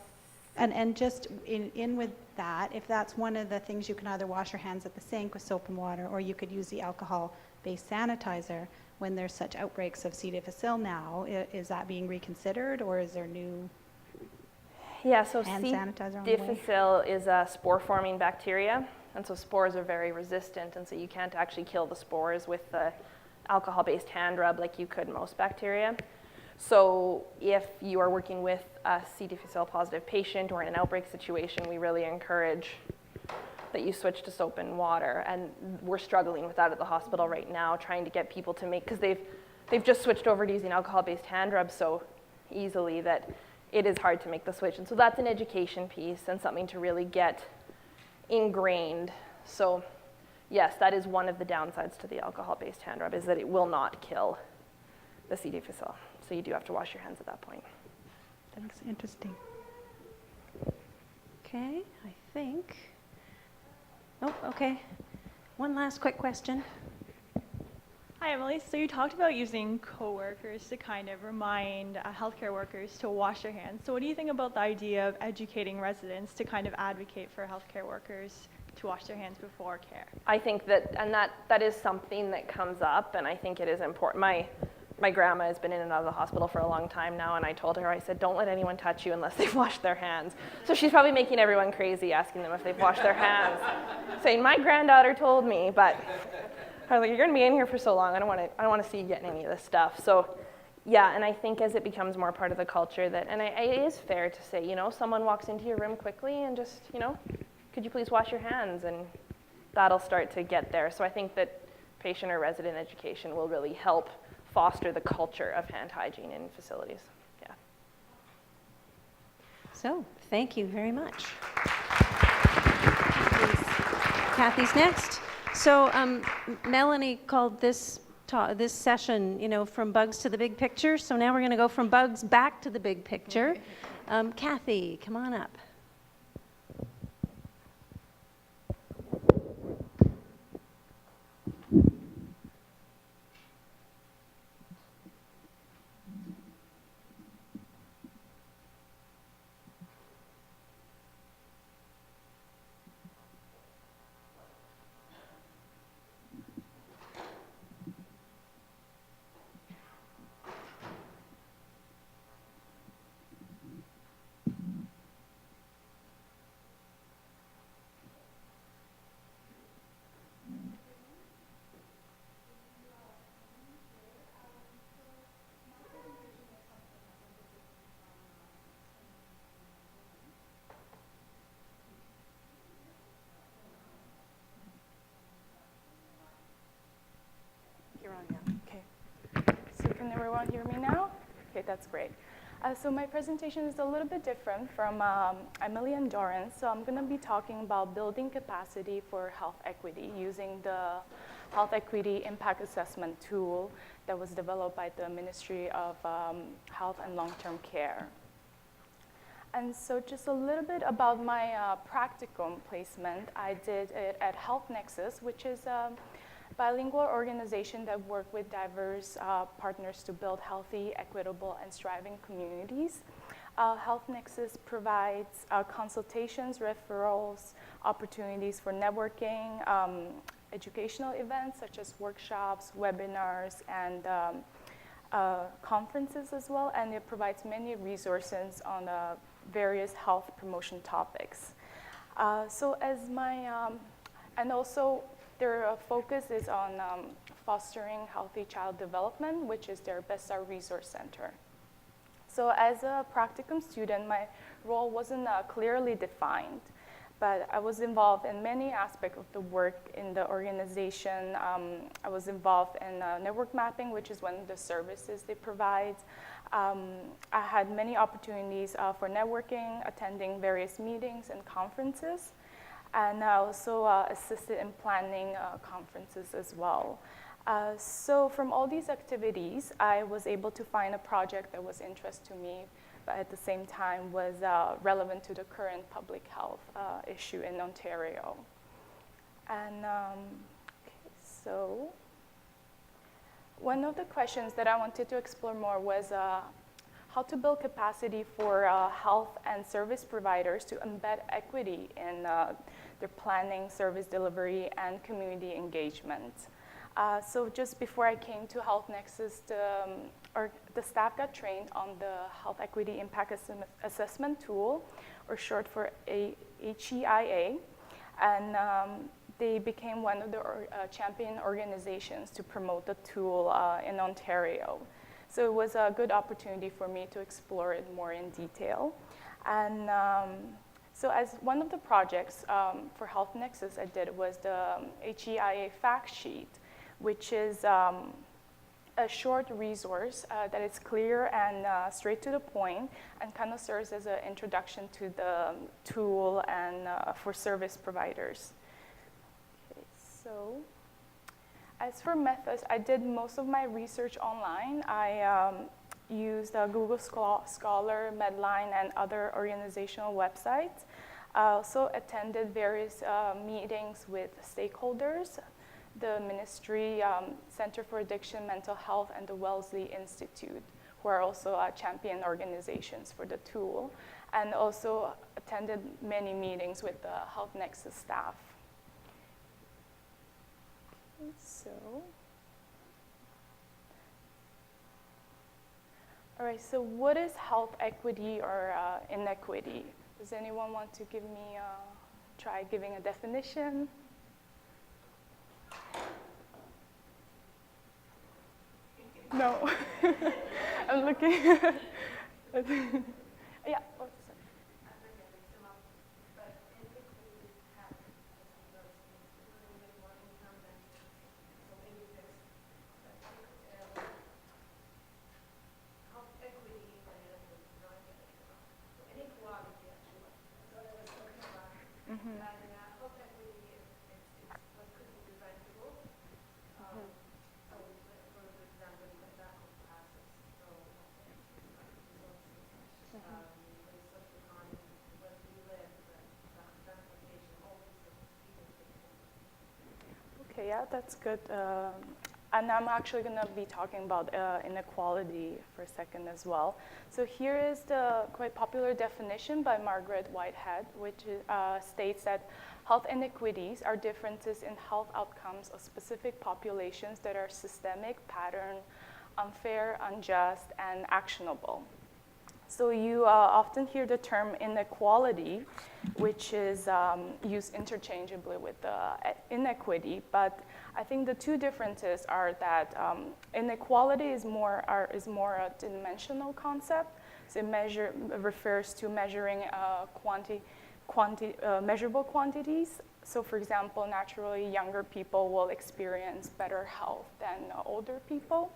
And just in with that, if that's one of the things, you can either wash your hands at the sink with soap and water, or you could use the alcohol-based sanitizer. When there's such outbreaks of C. difficile now, is that being reconsidered, or is there new
so
hand
C.
sanitizer on the way?
difficile is a spore-forming bacteria. And so spores are very resistant, and so you can't actually kill the spores with the alcohol-based hand rub like you could most bacteria. So if you are working with a C. difficile positive patient or in an outbreak situation, we really encourage that you switch to soap and water. And we're struggling with that at the hospital right now, trying to get people to make, because they've just switched over to using alcohol-based hand rubs so easily that it is hard to make the switch. And so that's an education piece and something to really get ingrained. So yes, that is one of the downsides to the alcohol-based hand rub, is that it will not kill the C. difficile. So you do have to wash your hands at that point.
Thanks, interesting.
Okay, I think. Oh, okay. One last quick question.
Hi, Emily. So you talked about using coworkers to kind of remind healthcare workers to wash their hands. So what do you think about the idea of educating residents to kind of advocate for healthcare workers to wash their hands before care?
I think that is something that comes up, and I think it is important. My grandma has been in and out of the hospital for a long time now, and I told her, I said, don't let anyone touch you unless they've washed their hands. So she's probably making everyone crazy, asking them if they've washed their hands, saying, my granddaughter told me, but I was like, you're going to be in here for so long. I don't want to see you getting any of this stuff. So, yeah, and I think as it becomes more part of the culture that, and it is fair to say, someone walks into your room quickly and just, could you please wash your hands? And that'll start to get there. So I think that patient or resident education will really help foster the culture of hand hygiene in facilities. Yeah.
So, thank you very much. Kathy's next. So Melanie called this session, from bugs to the big picture. So now we're going to go from bugs back to the big picture. Kathy, come on up.
You're on now. Okay. So can everyone hear me now? Okay, that's great. So my presentation is a little bit different from Emily and Doran. So I'm going to be talking about building capacity for health equity using the health equity impact assessment tool that was developed by the Ministry of Health and Long-Term Care. And so just a little bit about my practicum placement. I did it at Health Nexus, which is a bilingual organization that works with diverse partners to build healthy, equitable, and thriving communities. Health Nexus provides consultations, referrals, opportunities for networking, educational events such as workshops, webinars, and conferences as well, and it provides many resources on various health promotion topics. So as my, and also their focus is on fostering healthy child development, which is their BESTAR Resource Center. So as a practicum student, my role wasn't clearly defined, but I was involved in many aspects of the work in the organization. I was involved in network mapping, which is one of the services they provide. I had many opportunities for networking, attending various meetings and conferences, and I also assisted in planning conferences as well. So from all these activities, I was able to find a project that was interest to me, but at the same time was relevant to the current public health issue in Ontario. And okay, so one of the questions that I wanted to explore more was how to build capacity for health and service providers to embed equity in their planning, service delivery, and community engagement. So just before I came to Health Nexus, the staff got trained on the Health Equity Impact Assessment Tool, or short for HEIA, and they became one of the champion organizations to promote the tool in Ontario. So it was a good opportunity for me to explore it more in detail. And so as one of the projects for Health Nexus I did was the HEIA fact sheet, which is a short resource that is clear and straight to the point and kind of serves as an introduction to the tool and for service providers. Okay, so as for methods, I did most of my research online. I used Google Scholar, Medline, and other organizational websites. I also attended various meetings with stakeholders, the Ministry, Center for Addiction, Mental Health, and the Wellesley Institute, who are also champion organizations for the tool, and also attended many meetings with the Health Nexus staff. Okay, so, all right, so what is health equity or inequity? Does anyone want to give me try giving a definition? No. I'm looking. Yeah. Oh, Okay, yeah, that's good. And I'm actually going to be talking about inequality for a second as well. So here is the quite popular definition by Margaret Whitehead, which states that health inequities are differences in health outcomes of specific populations that are systemic, pattern, unfair, unjust, and actionable. So you often hear the term inequality, which is used interchangeably with inequity, but I think the two differences are that inequality is more a dimensional concept. So it refers to measuring measurable quantities. So for example, naturally younger people will experience better health than older people,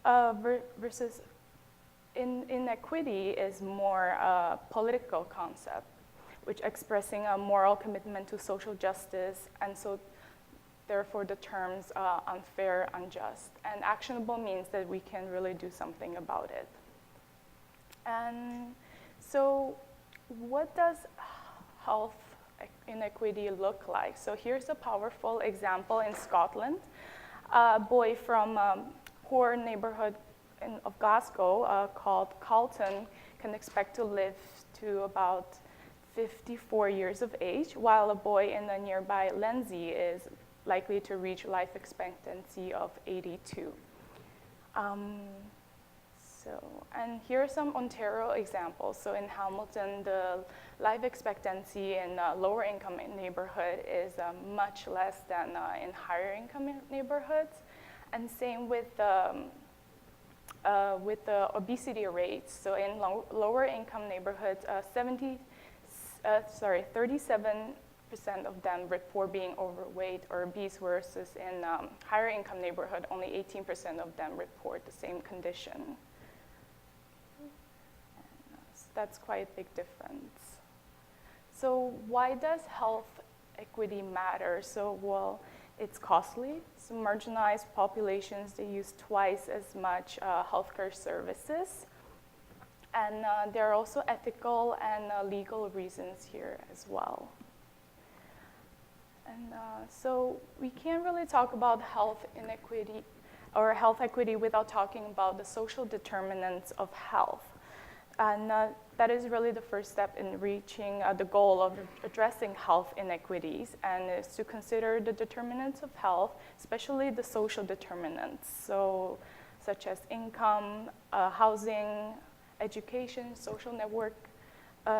versus inequity is more a political concept, which expressing a moral commitment to social justice. And so therefore the terms unfair, unjust. And actionable means that we can really do something about it. And so what does health inequity look like? So here's a powerful example in Scotland. A boy from a poor neighborhood of Glasgow called Carlton can expect to live to about 54 years of age, while a boy in the nearby Lindsay is likely to reach life expectancy of 82. And here are some Ontario examples. So in Hamilton, the life expectancy in lower income neighborhood is much less than in higher income neighborhoods. And same with the obesity rates. So in lower income neighborhoods, 37% of them report being overweight or obese, versus in higher income neighborhood, only 18% of them report the same condition. So that's quite a big difference. So why does health equity matter? So, well, it's costly. So marginalized populations, they use twice as much healthcare services. And there are also ethical and legal reasons here as well. And so we can't really talk about health inequity or health equity without talking about the social determinants of health. And that is really the first step in reaching the goal of addressing health inequities, and is to consider the determinants of health, especially the social determinants, so such as income, housing, education, social network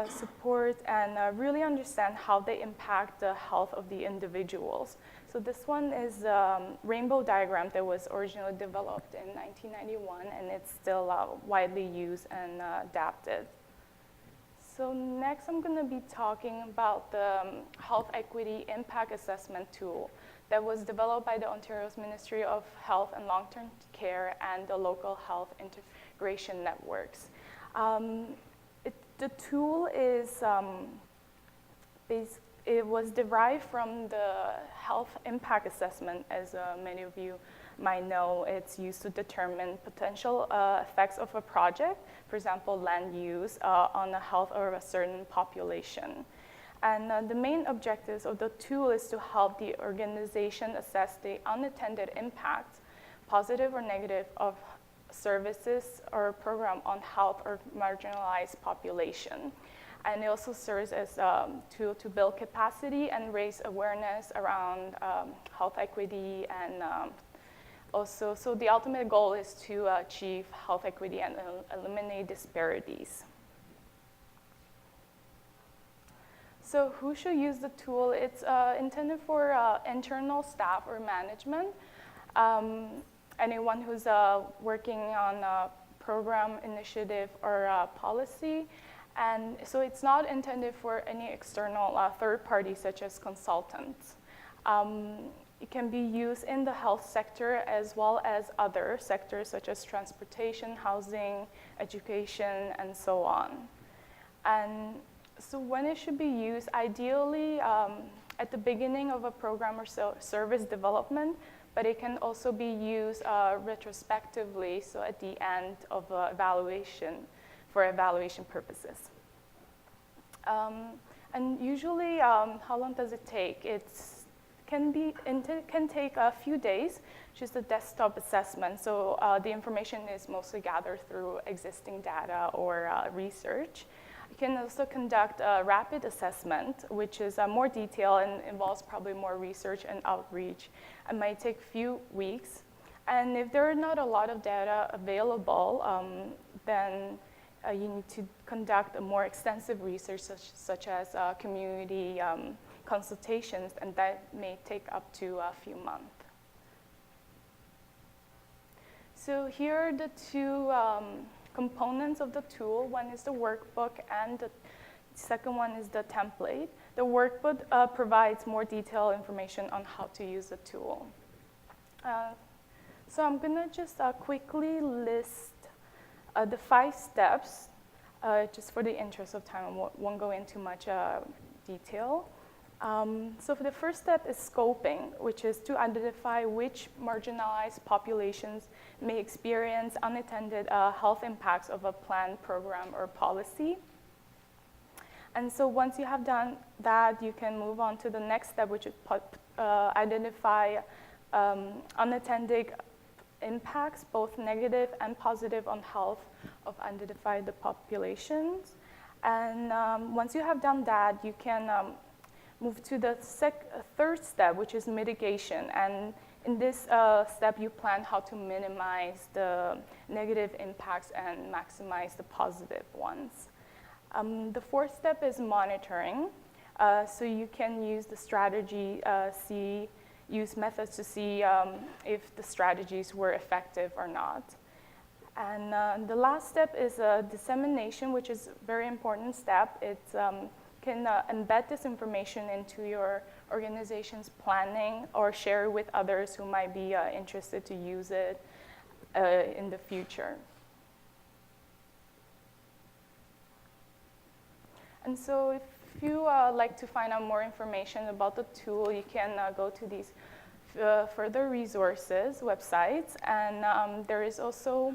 support, and really understand how they impact the health of the individuals. So this one is a rainbow diagram that was originally developed in 1991, and it's still widely used and adapted. So next I'm going to be talking about the Health Equity Impact Assessment tool that was developed by the Ontario's Ministry of Health and Long-Term Care and the local health integration networks. The tool is it was derived from the health impact assessment, as many of you might know. It's used to determine potential effects of a project, for example, land use, on the health of a certain population. And the main objectives of the tool is to help the organization assess the unintended impact, positive or negative, of services or program on health or marginalized population. And it also serves as a tool to build capacity and raise awareness around health equity, and also, so the ultimate goal is to achieve health equity and eliminate disparities. So who should use the tool? It's intended for internal staff or management, anyone who's working on a program, initiative, or policy. And so it's not intended for any external third parties, such as consultants. It can be used in the health sector as well as other sectors, such as transportation, housing, education, and so on. And so when it should be used, ideally at the beginning of a program or service development, but it can also be used retrospectively, so at the end of evaluation, for evaluation purposes. And usually, how long does it take? It can take a few days, just a desktop assessment. So the information is mostly gathered through existing data or research. You can also conduct a rapid assessment, which is more detailed and involves probably more research and outreach. It might take a few weeks. And if there are not a lot of data available, then you need to conduct a more extensive research, such as community consultations, and that may take up to a few months. So here are the two components of the tool. One is the workbook, and the second one is the template. The workbook provides more detailed information on how to use the tool. So I'm going to just quickly list the 5 steps, just for the interest of time. I won't go into much detail. So for the first step is scoping, which is to identify which marginalized populations may experience unattended health impacts of a planned program or policy. And so once you have done that, you can move on to the next step, which is identify unattended impacts, both negative and positive, on health of identified populations. And once you have done that, you can move to the third step, which is mitigation. And in this step, you plan how to minimize the negative impacts and maximize the positive ones. The fourth step is monitoring. So you can use the strategy, use methods to see if the strategies were effective or not. And the last step is dissemination, which is a very important step. It can embed this information into your organization's planning or share it with others who might be interested to use it in the future. And so if you like to find out more information about the tool, you can go to these further resources websites. And there is also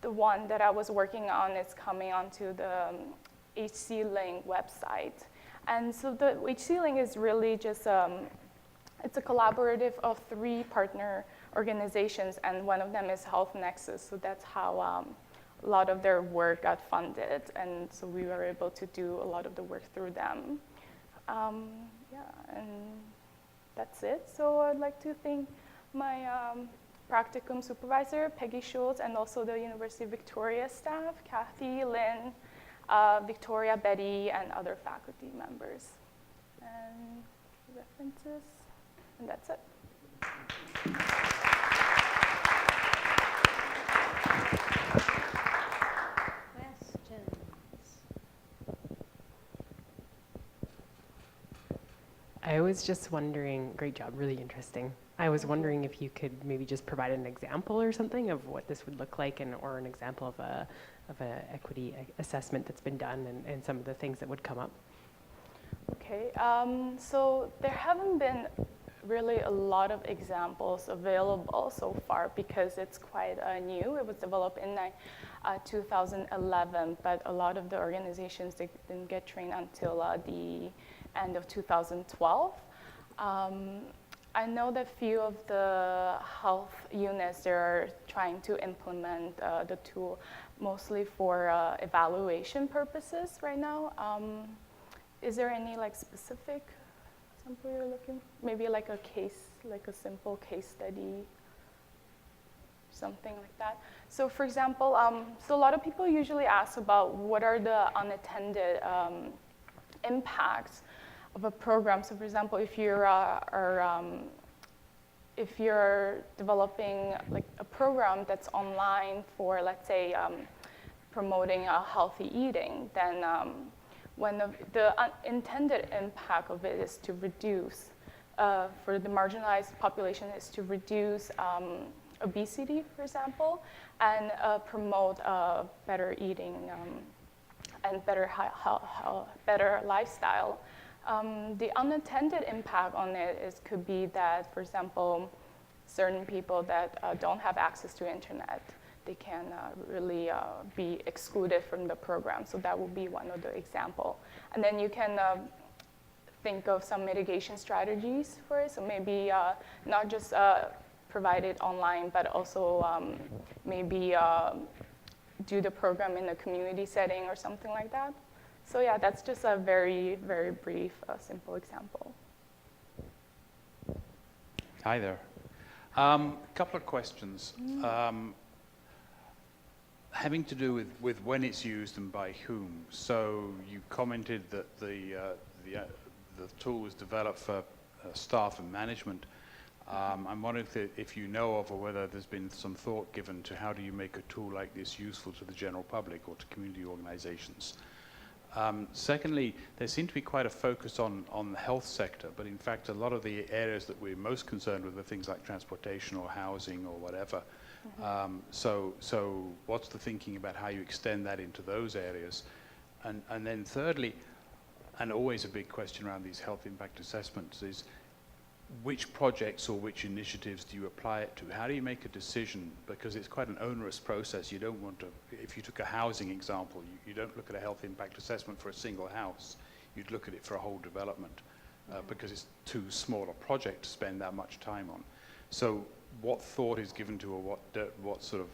the one that I was working on. It's coming onto the HC Link website. And so the HC Link is really just, it's a collaborative of 3 partner organizations, and one of them is Health Nexus. So that's how a lot of their work got funded, and so we were able to do a lot of the work through them. Yeah, and that's it. So I'd like to thank my practicum supervisor, Peggy Schultz, and also the University of Victoria staff, Kathy, Lynn, Victoria, Betty, and other faculty members. And references, and that's it.
I was just wondering, great job, really interesting. I was wondering if you could maybe just provide an example or something of what this would look like, or an example of a equity assessment that's been done, and some of the things that would come up.
Okay, so there haven't been really a lot of examples available so far because it's quite new. It was developed in 2011, but a lot of the organizations, they didn't get trained until the end of 2012. I know that few of the health units, they're trying to implement the tool mostly for evaluation purposes right now. Is there any like specific example you're looking? Maybe like a case, like a simple case study, something like that. So for example, so a lot of people usually ask about what are the unattended impacts of a program. So for example, if you're developing like a program that's online for, let's say, promoting healthy eating, then when the intended impact of it is to reduce, for the marginalized population, is to reduce obesity, for example, and promote better eating and better lifestyle. The unintended impact on it could be that, for example, certain people that don't have access to internet, they can really be excluded from the program. So that would be one of the example. And then you can think of some mitigation strategies for it. So maybe not just provide it online, but also maybe do the program in a community setting or something like that. So yeah, that's just a very, very brief, simple example.
Hi there. Couple of questions. Having to do with when it's used and by whom. So you commented that the tool was developed for staff and management. I'm wondering if you know of, or whether there's been some thought given to how do you make a tool like this useful to the general public or to community organizations. Secondly, there seemed to be quite a focus on the health sector, but in fact a lot of the areas that we're most concerned with are things like transportation or housing or whatever. So what's the thinking about how you extend that into those areas? And then thirdly, and always a big question around these health impact assessments is, which projects or which initiatives do you apply it to? How do you make a decision? Because it's quite an onerous process. You don't want to, if you took a housing example, you don't look at a health impact assessment for a single house. You'd look at it for a whole development because it's too small a project to spend that much time on. So what thought is given to, or what sort of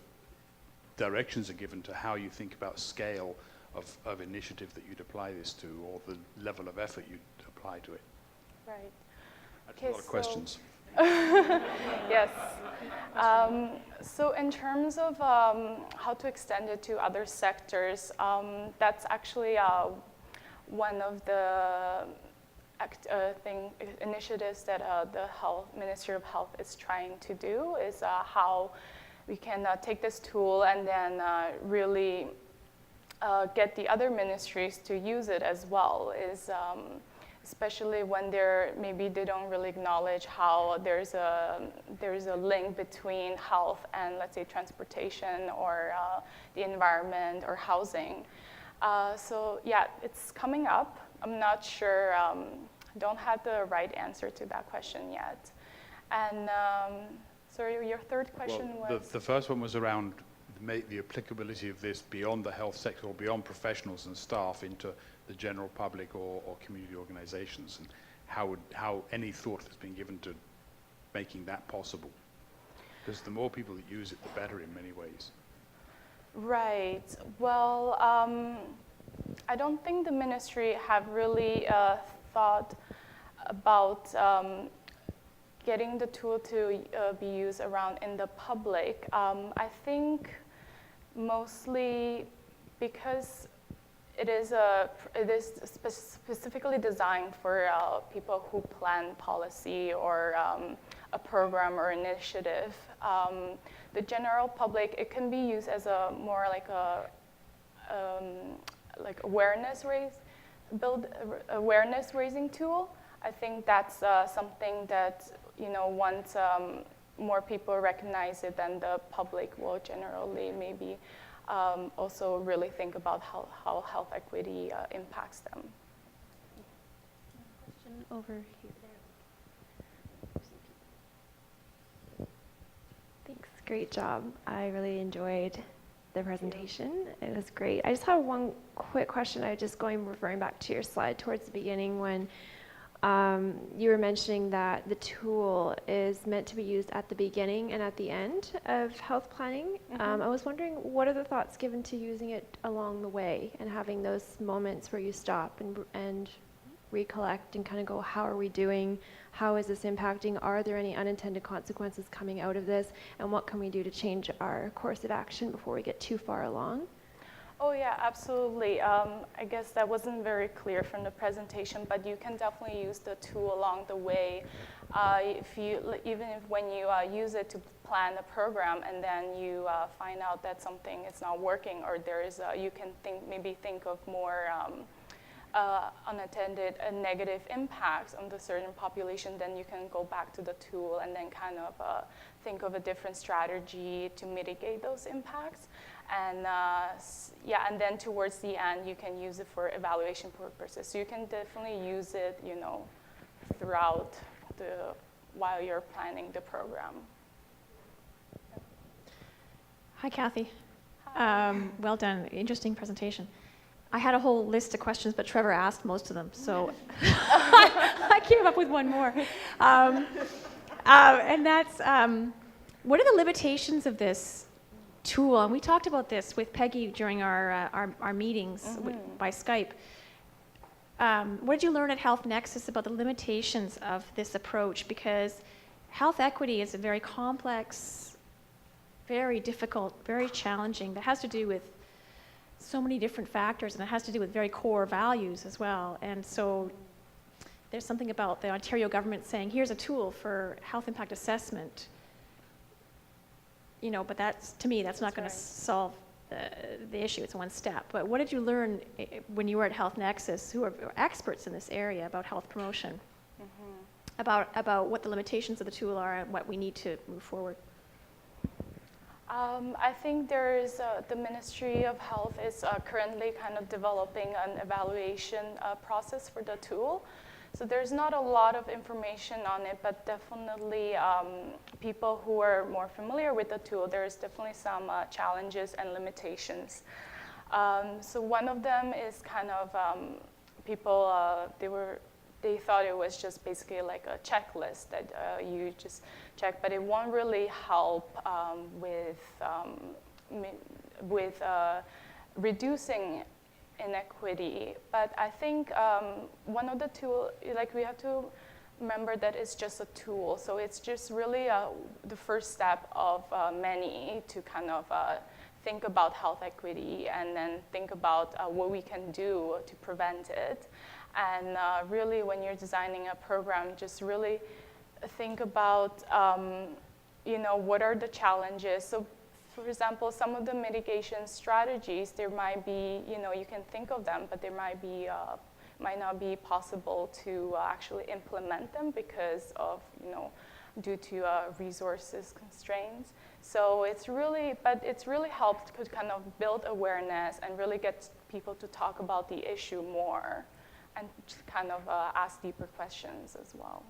directions are given to how you think about scale of initiative that you'd apply this to, or the level of effort you'd apply to it?
Right.
That's a lot of questions.
Yes. So in terms of how to extend it to other sectors, that's actually one of the initiatives that the Ministry of Health is trying to do, is how we can take this tool and then really get the other ministries to use it as well, is especially when maybe they don't really acknowledge how there's a link between health and, let's say, transportation or the environment or housing. So yeah, it's coming up. I'm not sure, don't have the right answer to that question yet. And sorry, your third question was?
The first one was around the applicability of this beyond the health sector or beyond professionals and staff into the general public or community organizations, and how any thought has been given to making that possible. Because the more people that use it, the better in many ways.
Right. Well, I don't think the ministry have really thought about getting the tool to be used around in the public. I think mostly because it is specifically designed for people who plan policy or a program or initiative. The general public, it can be used as a more like a awareness raising tool. I think that's something that, once more people recognize it, then the public will generally maybe also really think about how health equity impacts them.
Question over here.
Thanks, great job. I really enjoyed the presentation. It was great. I just have one quick question. Referring back to your slide towards the beginning when you were mentioning that the tool is meant to be used at the beginning and at the end of health planning. I was wondering, what are the thoughts given to using it along the way and having those moments where you stop and recollect and kind of go, how are we doing? How is this impacting? Are there any unintended consequences coming out of this? And what can we do to change our course of action before we get too far along?
Oh yeah, absolutely. I guess that wasn't very clear from the presentation, but you can definitely use the tool along the way. When you use it to plan a program and then you find out that something is not working, or you can think of more unattended negative impacts on the certain population, then you can go back to the tool and then kind of think of a different strategy to mitigate those impacts. And and then towards the end, you can use it for evaluation purposes. So you can definitely use it, throughout while you're planning the program.
Hi, Kathy. Well done. Interesting presentation. I had a whole list of questions, but Trevor asked most of them, so I came up with one more. And that's, what are the limitations of this tool? And we talked about this with Peggy during our meetings by Skype. What did you learn at Health Nexus about the limitations of this approach? Because health equity is a very complex, very difficult, very challenging, that has to do with so many different factors, and it has to do with very core values as well. And so there's something about the Ontario government saying, here's a tool for health impact assessment. But to me, that's not going to solve the issue. It's one step. But what did you learn when you were at Health Nexus, who are experts in this area about health promotion, about what the limitations of the tool are and what we need to move forward?
I think there is the Ministry of Health is currently kind of developing an evaluation process for the tool. So there's not a lot of information on it, but definitely people who are more familiar with the tool, there's definitely some challenges and limitations. So one of them is kind of people, they thought it was just basically like a checklist that you just check, but it won't really help with reducing inequity. But I think one of the tools, like we have to remember that it's just a tool. So it's just really the first step of many to kind of think about health equity and then think about what we can do to prevent it. And really, when you're designing a program, just really think about, what are the challenges. So, for example, some of the mitigation strategies, there might be, you can think of them, but there might not be possible to actually implement them because of, due to resources constraints. So it's really helped to kind of build awareness and really get people to talk about the issue more and just kind of ask deeper questions as well.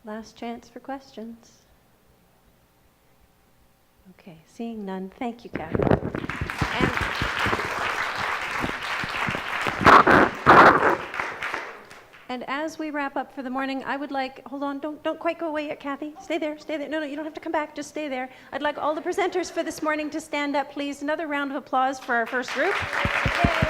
Last chance for questions. Okay, seeing none, thank you, Kathy. And as we wrap up for the morning, I would like, hold on, don't quite go away yet, Kathy. Stay there. No, you don't have to come back, just stay there. I'd like all the presenters for this morning to stand up, please. Another round of applause for our first group. Yay.